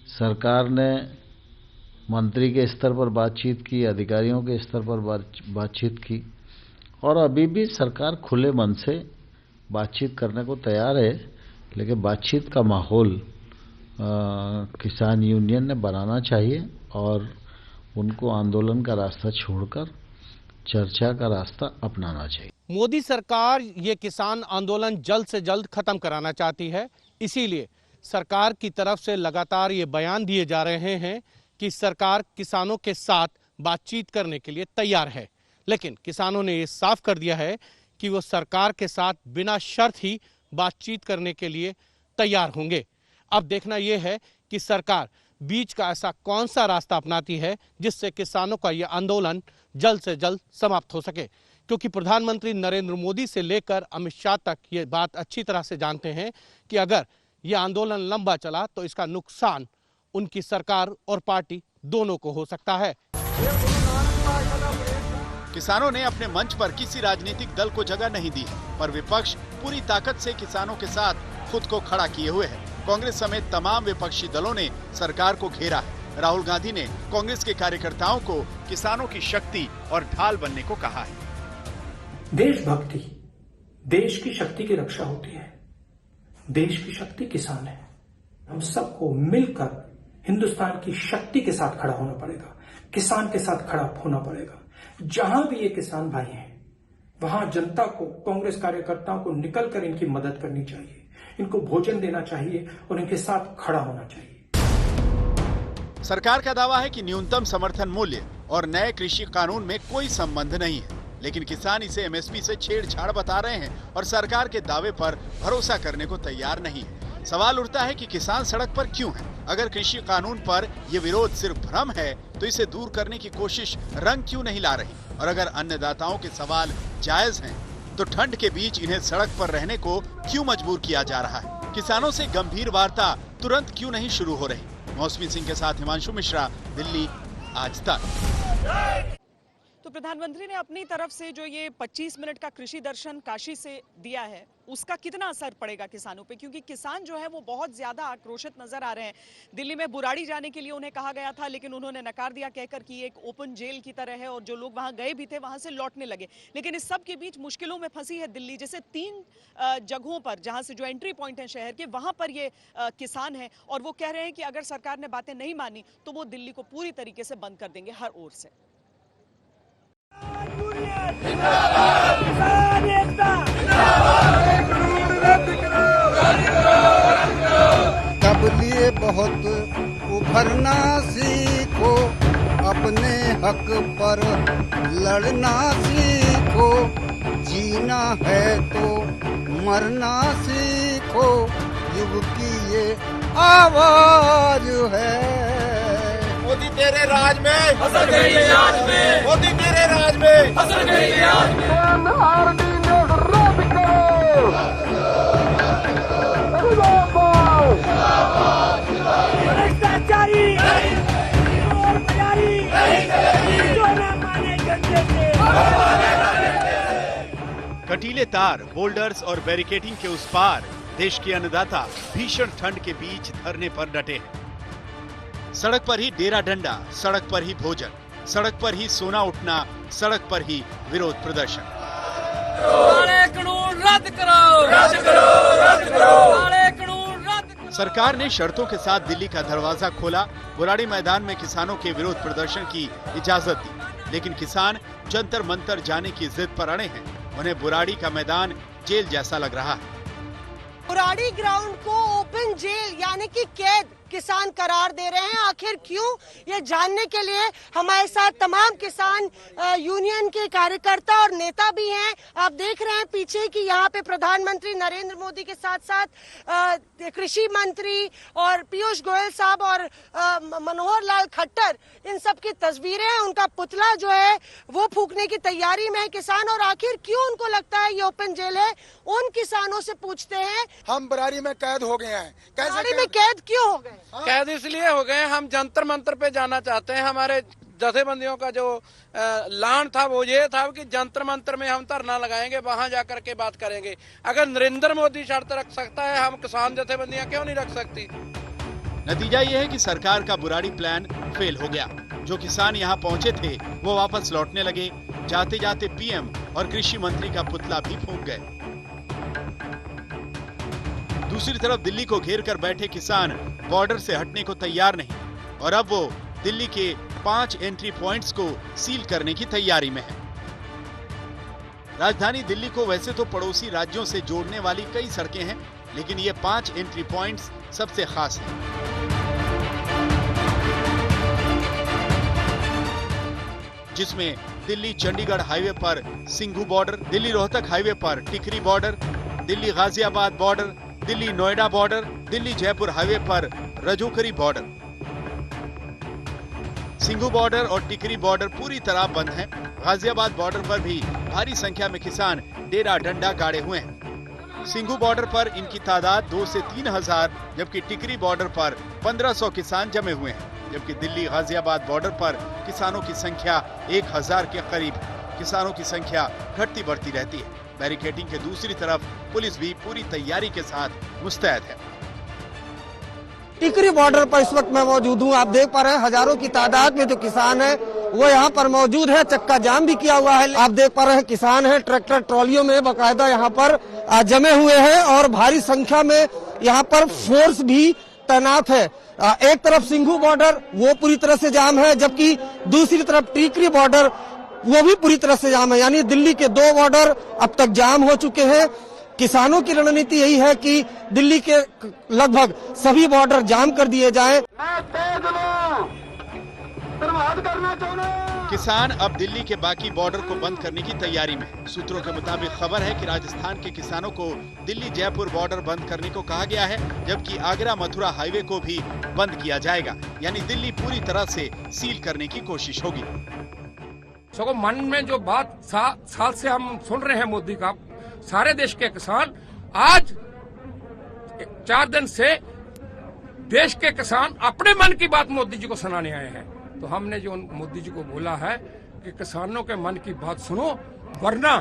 S10: सरकार ने मंत्री के स्तर पर बातचीत की, अधिकारियों के स्तर पर बातचीत की और अभी भी सरकार खुले मन से बातचीत करने को तैयार है। लेकिन बातचीत का माहौल किसान यूनियन ने बनाना चाहिए और उनको आंदोलन का रास्ता छोड़कर चर्चा का रास्ता अपनाना चाहिए।
S11: मोदी सरकार ये किसान आंदोलन जल्द से जल्द खत्म कराना चाहती है। इसीलिए सरकार की तरफ से लगातार ये बयान दिए जा रहे हैं कि सरकार किसानों के साथ बातचीत करने के लिए तैयार है। लेकिन किसानों ने ये साफ कर दिया है कि वो सरकार के साथ बिना शर्त ही बातचीत करने के लिए तैयार होंगे। अब देखना यह है कि सरकार बीच का ऐसा कौन सा रास्ता अपनाती है जिससे किसानों का यह आंदोलन जल्द से जल्द समाप्त हो सके। क्योंकि प्रधानमंत्री नरेंद्र मोदी से लेकर अमित शाह तक ये बात अच्छी तरह से जानते हैं कि अगर यह आंदोलन लंबा चला तो इसका नुकसान उनकी सरकार और पार्टी दोनों को हो सकता है।
S9: किसानों ने अपने मंच पर किसी राजनीतिक दल को जगह नहीं दी, पर विपक्ष पूरी ताकत से किसानों के साथ खुद को खड़ा किए हुए है। कांग्रेस समेत तमाम विपक्षी दलों ने सरकार को घेरा है। राहुल गांधी ने कांग्रेस के कार्यकर्ताओं को किसानों की शक्ति और ढाल बनने को कहा है।
S12: देशभक्ति, देश की शक्ति की रक्षा होती है। देश की शक्ति किसान है। हम सबको मिलकर हिंदुस्तान की शक्ति के साथ खड़ा होना पड़ेगा, किसान के साथ खड़ा होना पड़ेगा। जहां भी ये किसान भाई हैं, वहां जनता को, कांग्रेस कार्यकर्ताओं को निकलकर इनकी मदद करनी चाहिए, इनको भोजन देना चाहिए और इनके साथ खड़ा होना चाहिए।
S9: सरकार का दावा है कि न्यूनतम समर्थन मूल्य और नए कृषि कानून में कोई संबंध नहीं है, लेकिन किसान इसे एमएसपी से छेड़छाड़ बता रहे हैं और सरकार के दावे पर भरोसा करने को तैयार नहीं है। सवाल उठता है कि किसान सड़क पर क्यों है? अगर कृषि कानून पर ये विरोध सिर्फ भ्रम है तो इसे दूर करने की कोशिश रंग क्यों नहीं ला रही? और अगर अन्नदाताओं के सवाल जायज हैं, तो ठंड के बीच इन्हें सड़क पर रहने को क्यों मजबूर किया जा रहा है? किसानों से गंभीर वार्ता तुरंत क्यों नहीं शुरू हो रही? मौसमी सिंह के साथ हिमांशु मिश्रा, दिल्ली, आज तक।
S1: तो प्रधानमंत्री ने अपनी तरफ से जो ये 25 मिनट का कृषि दर्शन काशी से दिया है, उसका कितना असर पड़ेगा किसानों पे? क्योंकि किसान जो है वो बहुत ज्यादा आक्रोशित नजर आ रहे हैं। दिल्ली में बुराड़ी जाने के लिए उन्हें कहा गया था, लेकिन उन्होंने नकार दिया, कहकर कि एक ओपन जेल की तरह है और जो लोग वहां गए भी थे वहां से लौटने लगे। लेकिन इस सब के बीच मुश्किलों में फंसी है दिल्ली। जैसे 3 जगहों पर जहां से जो एंट्री पॉइंट है शहर के, वहां पर ये किसान है और वो कह रहे हैं कि अगर सरकार ने बातें नहीं मानी तो वो दिल्ली को पूरी तरीके से बंद कर देंगे हर ओर से।
S13: तब लिए बहुत उभरना सीखो, अपने हक पर लड़ना सीखो, जीना है तो मरना सीखो, युग की ये आवाज है।
S3: मोदी तेरे राज में फसल गई आज में, मोदी तेरे राज में फसल गई आज में।
S9: कटीले तार, बोल्डर्स और बैरिकेडिंग के उस पार देश के अन्नदाता भीषण ठंड के बीच धरने पर डटे हैं। सड़क पर ही डेरा डंडा, सड़क पर ही भोजन, सड़क पर ही सोना उठना, सड़क पर ही विरोध प्रदर्शन।
S14: काले कानून रद्द करो, रद्द करो, रद्द करो, काले कानून रद्द करो।
S9: सरकार ने शर्तों के साथ दिल्ली का दरवाजा खोला, बुराड़ी मैदान में किसानों के विरोध प्रदर्शन की इजाजत दी, लेकिन किसान जंतर मंतर जाने की जिद पर अड़े हैं। उन्हें बुराड़ी का मैदान जेल जैसा लग रहा है।
S15: बुराड़ी ग्राउंड को ओपन जेल यानी कि कैद किसान करार दे रहे हैं। आखिर क्यों, ये जानने के लिए हमारे साथ तमाम किसान यूनियन के कार्यकर्ता और नेता भी हैं। आप देख रहे हैं पीछे कि यहाँ पे प्रधानमंत्री नरेंद्र मोदी के साथ साथ कृषि मंत्री और पीयूष गोयल साहब और मनोहर लाल खट्टर, इन सब की तस्वीरें हैं। उनका पुतला जो है वो फूकने की तैयारी में है किसान। और आखिर क्यों उनको लगता है ये ओपन जेल है, उन किसानों से पूछते हैं।
S16: हम बरारी में कैद हो गए हैं।
S15: बरारी में कैद क्यों हो गए?
S14: कैद इसलिए हो गए, हम जंतर मंतर पे जाना चाहते हैं। हमारे जथेबंदियों का जो लान था वो ये था कि जंतर मंतर में हम धरना लगाएंगे, वहां जाकर के बात करेंगे। अगर नरेंद्र मोदी शर्त रख सकता है, हम किसान जथेबंदियां क्यों नहीं रख सकती?
S9: नतीजा ये है कि सरकार का बुराड़ी प्लान फेल हो गया। जो किसान यहाँ पहुँचे थे वो वापस लौटने लगे। जाते जाते पीएम और कृषि मंत्री का पुतला भी फूंक गए। दूसरी तरफ दिल्ली को घेर कर बैठे किसान बॉर्डर से हटने को तैयार नहीं, और अब वो दिल्ली के 5 एंट्री पॉइंट्स को सील करने की तैयारी में है। राजधानी दिल्ली को वैसे तो पड़ोसी राज्यों से जोड़ने वाली कई सड़कें हैं, लेकिन ये 5 एंट्री पॉइंट्स सबसे खास हैं। जिसमें दिल्ली चंडीगढ़ हाईवे पर सिंघू बॉर्डर, दिल्ली रोहतक हाईवे पर Tikri border, Delhi Ghaziabad border, Delhi Noida border, Delhi Jaipur highway पर रजौकरी बॉर्डर। सिंघू बॉर्डर और टिकरी बॉर्डर पूरी तरह बंद हैं। गाजियाबाद बॉर्डर पर भी भारी संख्या में किसान डेरा डंडा गाड़े हुए हैं। सिंघू बॉर्डर पर इनकी तादाद 2 से 3 हजार, जबकि टिकरी बॉर्डर पर 1500 किसान जमे हुए हैं। जबकि दिल्ली गाजियाबाद बॉर्डर पर किसानों की संख्या 1000 के करीब। किसानों की संख्या घटती बढ़ती रहती है। बैरिकेडिंग के दूसरी तरफ पुलिस भी पूरी तैयारी के साथ मुस्तैद है।
S17: टिकरी बॉर्डर पर इस वक्त मैं मौजूद हूँ। आप देख पा रहे हैं हजारों की तादाद में जो किसान है वो यहाँ पर मौजूद है। चक्का जाम भी किया हुआ है। आप देख पा रहे हैं किसान है ट्रैक्टर ट्रॉलियों में बाकायदा यहाँ पर जमे हुए हैं और भारी संख्या में यहाँ पर फोर्स भी तैनात है। एक तरफ सिंघू बॉर्डर वो पूरी तरह से जाम है, जबकि दूसरी तरफ टिकरी बॉर्डर वो भी पूरी तरह से जाम है। यानी दिल्ली के 2 बॉर्डर अब तक जाम हो चुके हैं। किसानों की रणनीति यही है कि दिल्ली के लगभग सभी बॉर्डर जाम कर दिए जाएं।
S3: करना चाहूँ
S9: किसान अब दिल्ली के बाकी बॉर्डर को बंद करने की तैयारी में हैं। सूत्रों के मुताबिक खबर है कि राजस्थान के किसानों को दिल्ली जयपुर बॉर्डर बंद करने को कहा गया है, जबकि आगरा मथुरा हाईवे को भी बंद किया जाएगा, यानी दिल्ली पूरी तरह से सील करने की कोशिश होगी।
S18: सो मन में जो बात साल से हम सुन रहे हैं मोदी का, सारे देश के किसान आज 4 दिन से देश के किसान अपने मन की बात मोदी जी को सुनाने आए हैं। तो हमने जो मोदी जी को बोला है कि किसानों के मन की बात सुनो, वरना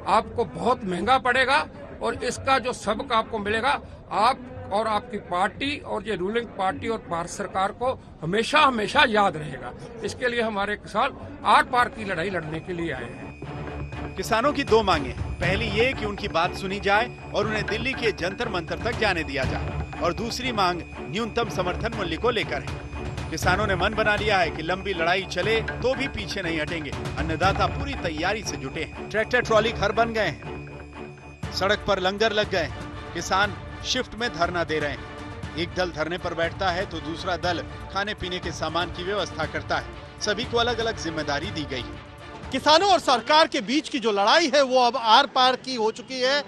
S18: आपको बहुत महंगा पड़ेगा और इसका जो सबक आपको मिलेगा, आप और आपकी पार्टी और ये रूलिंग पार्टी और भारत सरकार को हमेशा हमेशा याद रहेगा। इसके लिए हमारे किसान आर पार की लड़ाई लड़ने के लिए आए हैं।
S9: किसानों की 2 मांगे हैं। पहली ये कि उनकी बात सुनी जाए और उन्हें दिल्ली के जंतर मंतर तक जाने दिया जाए, और दूसरी मांग न्यूनतम समर्थन मूल्य को लेकर है। किसानों ने मन बना लिया है कि लंबी लड़ाई चले तो भी पीछे नहीं हटेंगे। अन्नदाता पूरी तैयारी से जुटे हैं। ट्रैक्टर ट्रॉली घर बन गए हैं, सड़क पर लंगर लग गए हैं। किसान शिफ्ट में धरना दे रहे हैं। एक दल धरने पर बैठता है तो दूसरा दल खाने पीने के सामान की व्यवस्था करता है। सभी को अलग अलग जिम्मेदारी दी गई है।
S11: किसानों और सरकार के बीच की जो लड़ाई है वो अब आर पार की हो चुकी है।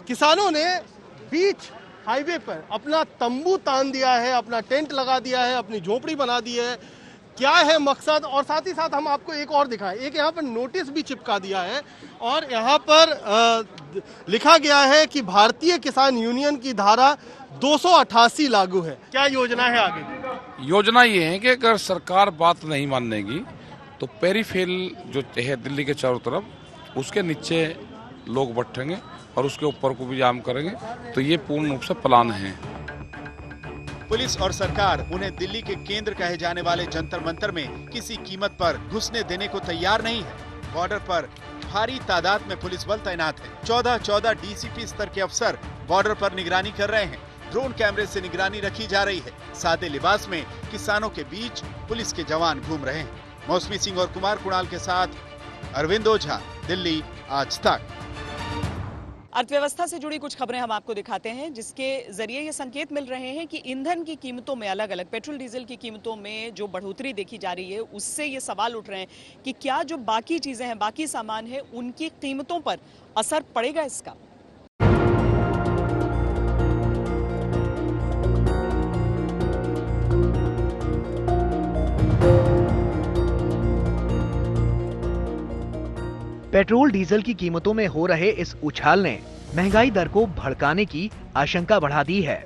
S11: किसानों ने बीच हाईवे पर अपना तंबू तान दिया है, अपना टेंट लगा दिया है, अपनी झोपड़ी बना दी है। क्या है मकसद, और साथ ही साथ हम आपको एक और दिखाएं, एक यहाँ पर नोटिस भी चिपका दिया है और यहाँ पर लिखा गया है कि भारतीय किसान यूनियन की धारा 288 लागू है। क्या योजना है आगे?
S18: योजना ये है कि अगर सरकार बात नहीं मानेगी तो पेरीफेल जो है दिल्ली के चारों तरफ, उसके नीचे लोग बैठेंगे और उसके ऊपर को भी जाम करेंगे। तो ये पूर्ण रूप से प्लान है।
S9: पुलिस और सरकार उन्हें दिल्ली के केंद्र कहे जाने वाले जंतर मंतर में किसी कीमत पर घुसने देने को तैयार नहीं है। बॉर्डर पर भारी तादाद में पुलिस बल तैनात है। 14 डीसीपी स्तर के अफसर बॉर्डर पर निगरानी कर रहे हैं। ड्रोन कैमरे से निगरानी रखी जा रही है। सादे लिबास में किसानों के बीच पुलिस के जवान घूम रहे हैं। मौसमी सिंह और कुमार कुणाल के साथ अरविंद ओझा, दिल्ली आज तक।
S1: अर्थव्यवस्था से जुड़ी कुछ खबरें हम आपको दिखाते हैं, जिसके जरिए ये संकेत मिल रहे हैं कि ईंधन की कीमतों में अलग अलग पेट्रोल डीजल की कीमतों में जो बढ़ोतरी देखी जा रही है, उससे ये सवाल उठ रहे हैं कि क्या जो बाकी चीजें हैं, बाकी सामान है, उनकी कीमतों पर असर पड़ेगा इसका।
S19: पेट्रोल डीजल की कीमतों में हो रहे इस उछाल ने महंगाई दर को भड़काने की आशंका बढ़ा दी है।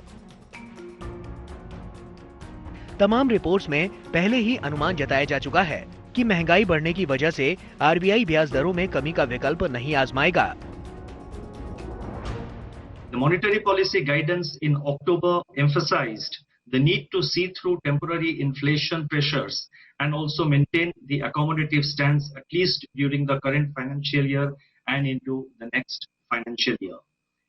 S19: तमाम रिपोर्ट्स में पहले ही अनुमान जताया जा चुका है कि महंगाई बढ़ने की वजह से आरबीआई ब्याज दरों में कमी का विकल्प नहीं आजमाएगा।
S20: The monetary policy guidance in October emphasized the need to see through temporary inflation pressures and also maintain the accommodative stance at least during the current financial year and into the next financial year.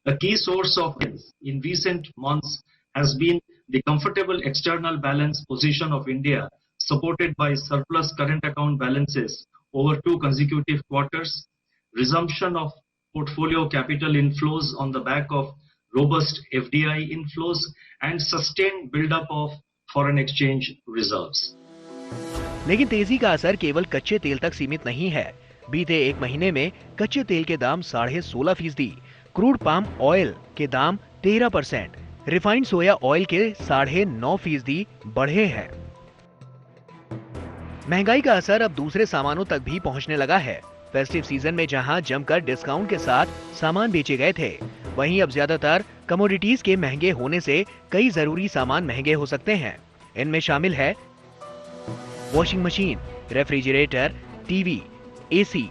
S20: A key source of gains in recent months has been the comfortable external balance position of India, supported by surplus current account balances over 2 consecutive quarters, resumption of portfolio capital inflows on the back of robust FDI inflows, and sustained build-up of foreign exchange reserves.
S19: लेकिन तेजी का असर केवल कच्चे तेल तक सीमित नहीं है। बीते एक महीने में कच्चे तेल के दाम 16.5%, क्रूड पाम ऑयल के दाम 13%, रिफाइंड सोया ऑयल के 9.5% बढ़े हैं। महंगाई का असर अब दूसरे सामानों तक भी पहुंचने लगा है। फेस्टिव सीजन में जहां जमकर डिस्काउंट के साथ सामान बेचे गए थे, वहीं अब ज्यादातर कमोडिटीज के महंगे होने से कई जरूरी सामान महंगे हो सकते हैं। इनमें शामिल है washing machine, refrigerator, TV, AC.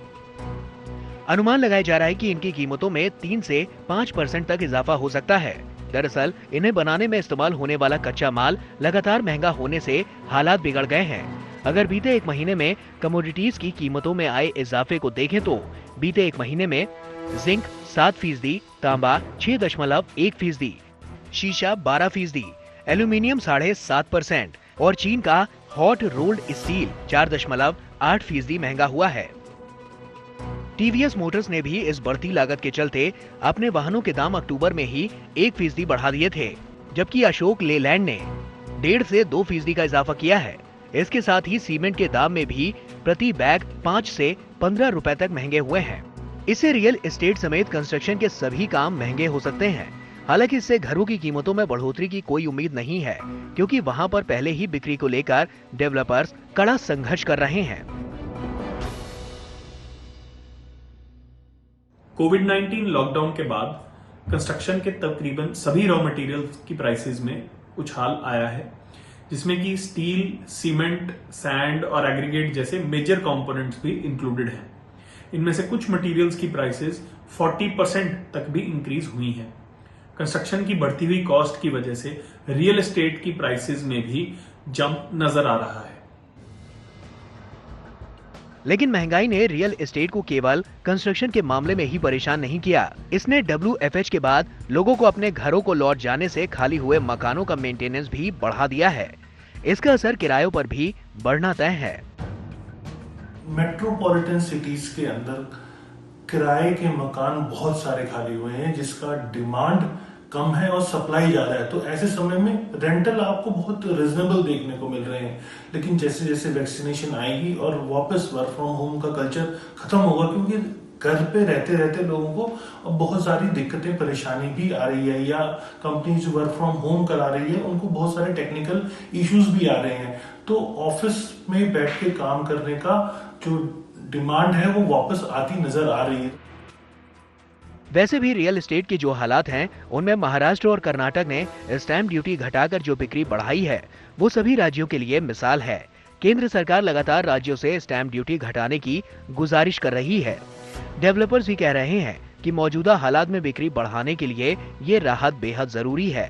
S19: अनुमान लगाया जा रहा है कि इनकी कीमतों में 3 से 5% तक इजाफा हो सकता है। दरअसल इन्हें बनाने में इस्तेमाल होने वाला कच्चा माल लगातार महंगा होने से हालात बिगड़ गए हैं। अगर बीते एक महीने में कमोडिटीज की कीमतों में आए इजाफे को देखें तो बीते एक महीने में जिंक 7%, तांबा 6.1%, शीशा 12%, एल्यूमिनियम 7.5% और चीन का हॉट रोल्ड स्टील 4.8% महंगा हुआ है। टीवीएस मोटर्स ने भी इस बढ़ती लागत के चलते अपने वाहनों के दाम अक्टूबर में ही 1% बढ़ा दिए थे, जबकि अशोक लेलैंड ने 1.5 से 2% का इजाफा किया है। इसके साथ ही सीमेंट के दाम में भी प्रति बैग 5 से 15 रुपए तक महंगे हुए हैं। इससे रियल एस्टेट समेत कंस्ट्रक्शन के सभी काम महंगे हो सकते हैं। हालांकि इससे घरों की कीमतों में बढ़ोतरी की कोई उम्मीद नहीं है, क्योंकि वहां पर पहले ही बिक्री को लेकर डेवलपर्स कड़ा संघर्ष कर रहे हैं।
S21: कोविड-19 लॉकडाउन के बाद कंस्ट्रक्शन के तकरीबन सभी रॉ मटेरियल्स की प्राइसेस में उछाल आया है, जिसमें कि स्टील, सीमेंट, सैंड और एग्रीगेट जैसे मेजर कंपोनेंट्स भी इंक्लूडेड हैं। इनमें से कुछ मटेरियल्स की प्राइसेस 40% तक भी इंक्रीज हुई हैं। कंस्ट्रक्शन की बढ़ती हुई कॉस्ट की वजह से रियल एस्टेट की प्राइसेस में भी जंप नजर आ रहा है।
S19: लेकिन महंगाई ने रियल एस्टेट को केवल कंस्ट्रक्शन के मामले में ही परेशान नहीं किया। इसने WFH के बाद लोगों को अपने घरों को लौट जाने से खाली हुए मकानों का मेंटेनेंस भी बढ़ा दिया है। इसका असर किरायों पर भी बढ़ना तय है।
S22: मेट्रोपॉलिटन सिटीज के अंदर किराए के मकान बहुत सारे खाली हुए हैं, जिसका डिमांड कम है और सप्लाई ज्यादा है। तो ऐसे समय में रेंटल आपको बहुत रिजनेबल देखने को मिल रहे हैं। लेकिन जैसे जैसे वैक्सीनेशन आएगी और वापस वर्क फ्रॉम होम का कल्चर खत्म होगा, क्योंकि घर पे रहते रहते लोगों को अब बहुत सारी दिक्कतें परेशानी भी आ रही है, या कंपनी जो वर्क फ्रॉम होम करा रही है उनको बहुत सारे टेक्निकल इश्यूज भी आ रहे हैं। तो ऑफिस में बैठ के काम करने का जो डिमांड है वो वापस आती नजर आ रही है।
S19: वैसे भी रियल एस्टेट के जो हालात हैं, उनमें महाराष्ट्र और कर्नाटक ने स्टैंप ड्यूटी घटाकर जो बिक्री बढ़ाई है, वो सभी राज्यों के लिए मिसाल है। केंद्र सरकार लगातार राज्यों से स्टैंप ड्यूटी घटाने की गुजारिश कर रही है। डेवलपर्स भी कह रहे हैं कि मौजूदा हालात में बिक्री बढ़ाने के लिए ये राहत बेहद जरूरी है।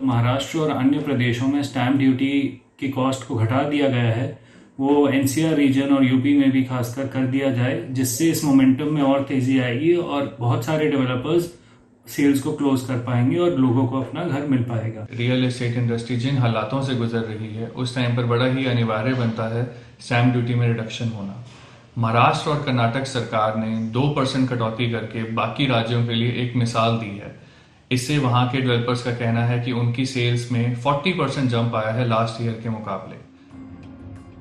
S23: महाराष्ट्र और अन्य प्रदेशों में स्टैंप ड्यूटी की कॉस्ट को घटा दिया गया है, वो NCR रीजन और यूपी में भी खासकर कर दिया जाए, जिससे इस मोमेंटम में और तेजी आएगी और बहुत सारे डेवलपर्स सेल्स को क्लोज कर पाएंगे और लोगों को अपना घर मिल पाएगा।
S24: रियल एस्टेट इंडस्ट्री जिन हालातों से गुजर रही है, उस टाइम पर बड़ा ही अनिवार्य बनता है स्टैंप ड्यूटी में रिडक्शन होना। महाराष्ट्र और कर्नाटक सरकार ने 2% कटौती करके बाकी राज्यों के लिए एक मिसाल दी है। इससे वहां के डेवलपर्स का कहना है कि उनकी सेल्स में 40% जंप आया है लास्ट ईयर के मुकाबले।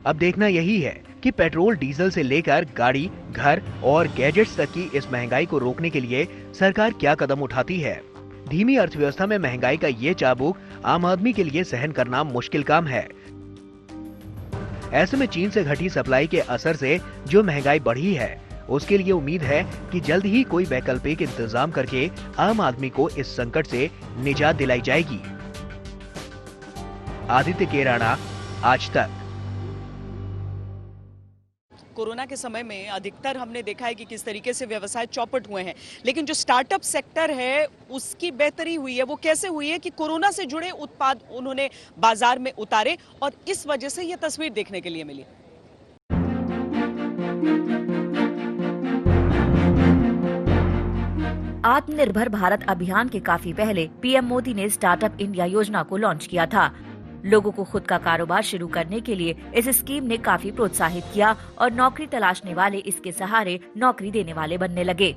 S19: अब देखना यही है कि पेट्रोल, डीजल से लेकर गाड़ी, घर और गैजेट्स तक की इस महंगाई को रोकने के लिए सरकार क्या कदम उठाती है। धीमी अर्थव्यवस्था में महंगाई का ये चाबुक आम आदमी के लिए सहन करना मुश्किल काम है। ऐसे में चीन से घटी सप्लाई के असर से जो महंगाई बढ़ी है, उसके लिए उम्मीद है कि जल्द ही कोई वैकल्पिक इंतजाम करके आम आदमी को इस संकट से निजात दिलाई जाएगी। आदित्य केराना, आज तक।
S1: कोरोना के समय में अधिकतर हमने देखा है कि किस तरीके से व्यवसाय चौपट हुए हैं, लेकिन जो स्टार्टअप सेक्टर है उसकी बेहतरी हुई है। वो कैसे हुई है कि कोरोना से जुड़े उत्पाद उन्होंने बाजार में उतारे और इस वजह से यह तस्वीर देखने के लिए मिली।
S25: आत्मनिर्भर भारत अभियान के काफी पहले पीएम मोदी ने स्टार्टअप इंडिया योजना को लॉन्च किया था। लोगों को खुद का कारोबार शुरू करने के लिए इस स्कीम ने काफी प्रोत्साहित किया और नौकरी तलाशने वाले इसके सहारे नौकरी देने वाले बनने लगे।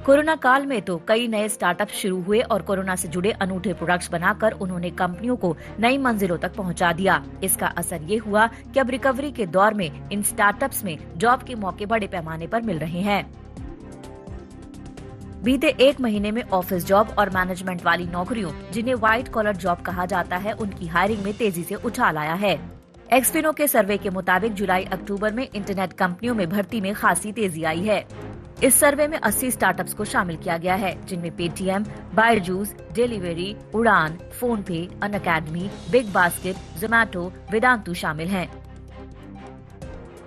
S25: कोरोना काल में तो कई नए स्टार्टअप शुरू हुए और कोरोना से जुड़े अनूठे प्रोडक्ट्स बनाकर उन्होंने कंपनियों को नई मंजिलों तक पहुंचा दिया। इसका असर ये हुआ कि अब रिकवरी के दौर में इन स्टार्टअप्स में जॉब के मौके बड़े पैमाने पर मिल रहे हैं। बीते 1 महीने में ऑफिस जॉब और मैनेजमेंट वाली नौकरियों, जिन्हें व्हाइट कॉलर जॉब कहा जाता है, उनकी हायरिंग में तेजी से उछाल आया है। एक्सफिनो के सर्वे के मुताबिक जुलाई-अक्टूबर में इंटरनेट कंपनियों में भर्ती में खासी तेजी आई है। इस सर्वे में 80 स्टार्टअप्स को शामिल किया गया है, जिनमें पेटीएम, बायजूस, डिलीवरी, उड़ान, फोन पे, Unacademy, big basket, Zomato, Vedantu शामिल हैं।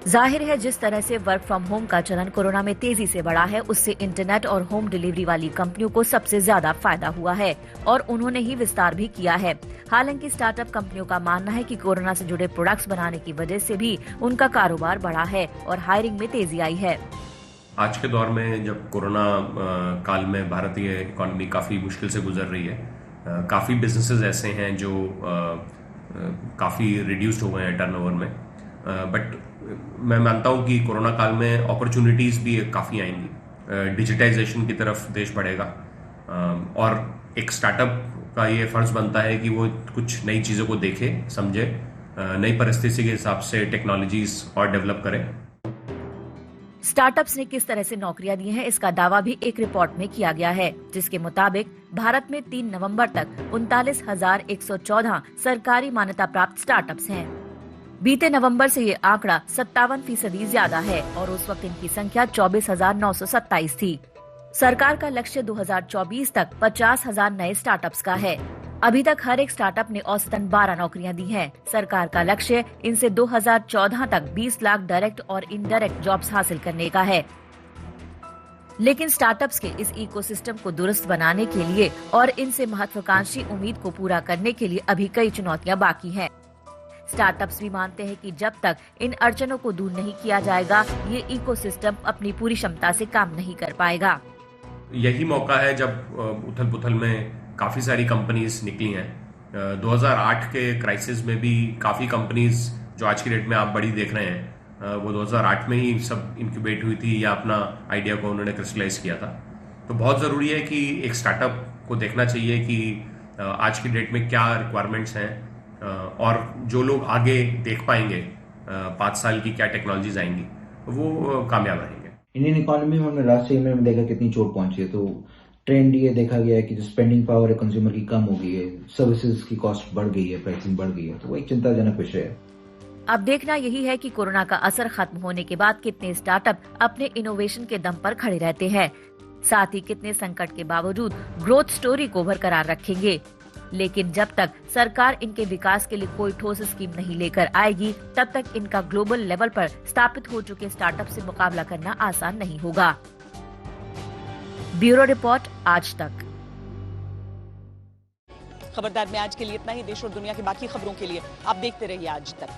S25: जाहिर है, जिस तरह से वर्क फ्रॉम होम का चलन कोरोना में तेजी से बढ़ा है, उससे इंटरनेट और होम डिलीवरी वाली कंपनियों को सबसे ज्यादा फायदा हुआ है और उन्होंने ही विस्तार भी किया है। हालांकि स्टार्टअप कंपनियों का मानना है कि कोरोना से जुड़े प्रोडक्ट्स बनाने की वजह से भी उनका कारोबार बढ़ा है और हायरिंग में तेजी आई है।
S26: आज के दौर में जब कोरोना काल में भारतीय इकोनॉमी काफी मुश्किल से गुजर रही है, काफी बिजनेसेस ऐसे हैं जो काफी रिड्यूस्ड हो गए हैं टर्नओवर में, बट मैं मानता हूं कि कोरोना काल में अपॉर्चुनिटीज भी काफी आएंगी। डिजिटाइजेशन की तरफ देश बढ़ेगा और एक स्टार्टअप का ये फर्ज बनता है कि वो कुछ नई चीज़ों को देखे, समझे, नई परिस्थिति के हिसाब से टेक्नोलॉजीज और डेवलप करें।
S25: स्टार्टअप्स ने किस तरह से नौकरियां दी हैं, इसका दावा भी एक रिपोर्ट में किया गया है, जिसके मुताबिक भारत में 3 नवंबर तक 39,114 सरकारी मान्यता प्राप्त स्टार्टअप्स हैं। बीते नवंबर से ये आंकड़ा 57% ज्यादा है और उस वक्त इनकी संख्या 24,927 थी। सरकार का लक्ष्य 2024 तक 50,000 नए स्टार्टअप्स का है। अभी तक हर एक स्टार्टअप ने औसतन 12 नौकरियां दी हैं। सरकार का लक्ष्य इनसे 2014 तक 20 लाख डायरेक्ट और इनडायरेक्ट जॉब्स हासिल करने का है। लेकिन स्टार्टअप्स के इस इकोसिस्टम को दुरुस्त बनाने के लिए और इनसे महत्वाकांक्षी उम्मीद को पूरा करने के लिए अभी कई चुनौतियां बाकी हैं। स्टार्टअप्स भी मानते हैं कि जब तक इन अड़चनों को दूर नहीं किया जाएगा, ये इकोसिस्टम अपनी पूरी क्षमता से काम नहीं कर पाएगा।
S26: यही मौका है जब उथल पुथल में काफ़ी सारी कंपनीज निकली हैं। 2008 के क्राइसिस में भी काफ़ी कंपनीज जो आज की डेट में आप बड़ी देख रहे हैं, वो 2008 में ही सब इंक्यूबेट हुई थी या अपना आइडिया को उन्होंने क्रिस्टलाइज किया था। तो बहुत ज़रूरी है कि एक स्टार्टअप को देखना चाहिए कि आज की डेट में क्या रिक्वायरमेंट्स हैं और जो लोग आगे देख पाएंगे 5 साल की क्या टेक्नोलॉजीज आएंगी, वो कामयाब रहेंगे।
S2: इंडियन इकोनॉमी में हमने लास्ट ईयर में देखा कितनी चोट पहुंची है। तो ट्रेंड ये देखा गया है कि जो स्पेंडिंग पावर है कंज्यूमर की कम हो गई है, सर्विसेज की कॉस्ट बढ़ गई है, प्राइसिंग बढ़ गई है, तो वो एक चिंताजनक विषय है।
S25: अब देखना यही है कि कोरोना का असर खत्म होने के बाद कितने स्टार्टअप अपने इनोवेशन के दम पर खड़े रहते हैं, साथ ही कितने संकट के बावजूद ग्रोथ स्टोरी को बरकरार रखेंगे। लेकिन जब तक सरकार इनके विकास के लिए कोई ठोस स्कीम नहीं लेकर आएगी, तब तक इनका ग्लोबल लेवल पर स्थापित हो चुके स्टार्टअप से मुकाबला करना आसान नहीं होगा। ब्यूरो रिपोर्ट, आज तक।
S1: खबरदार में आज के लिए इतना ही। देश और दुनिया की बाकी खबरों के लिए आप देखते रहिए आज तक।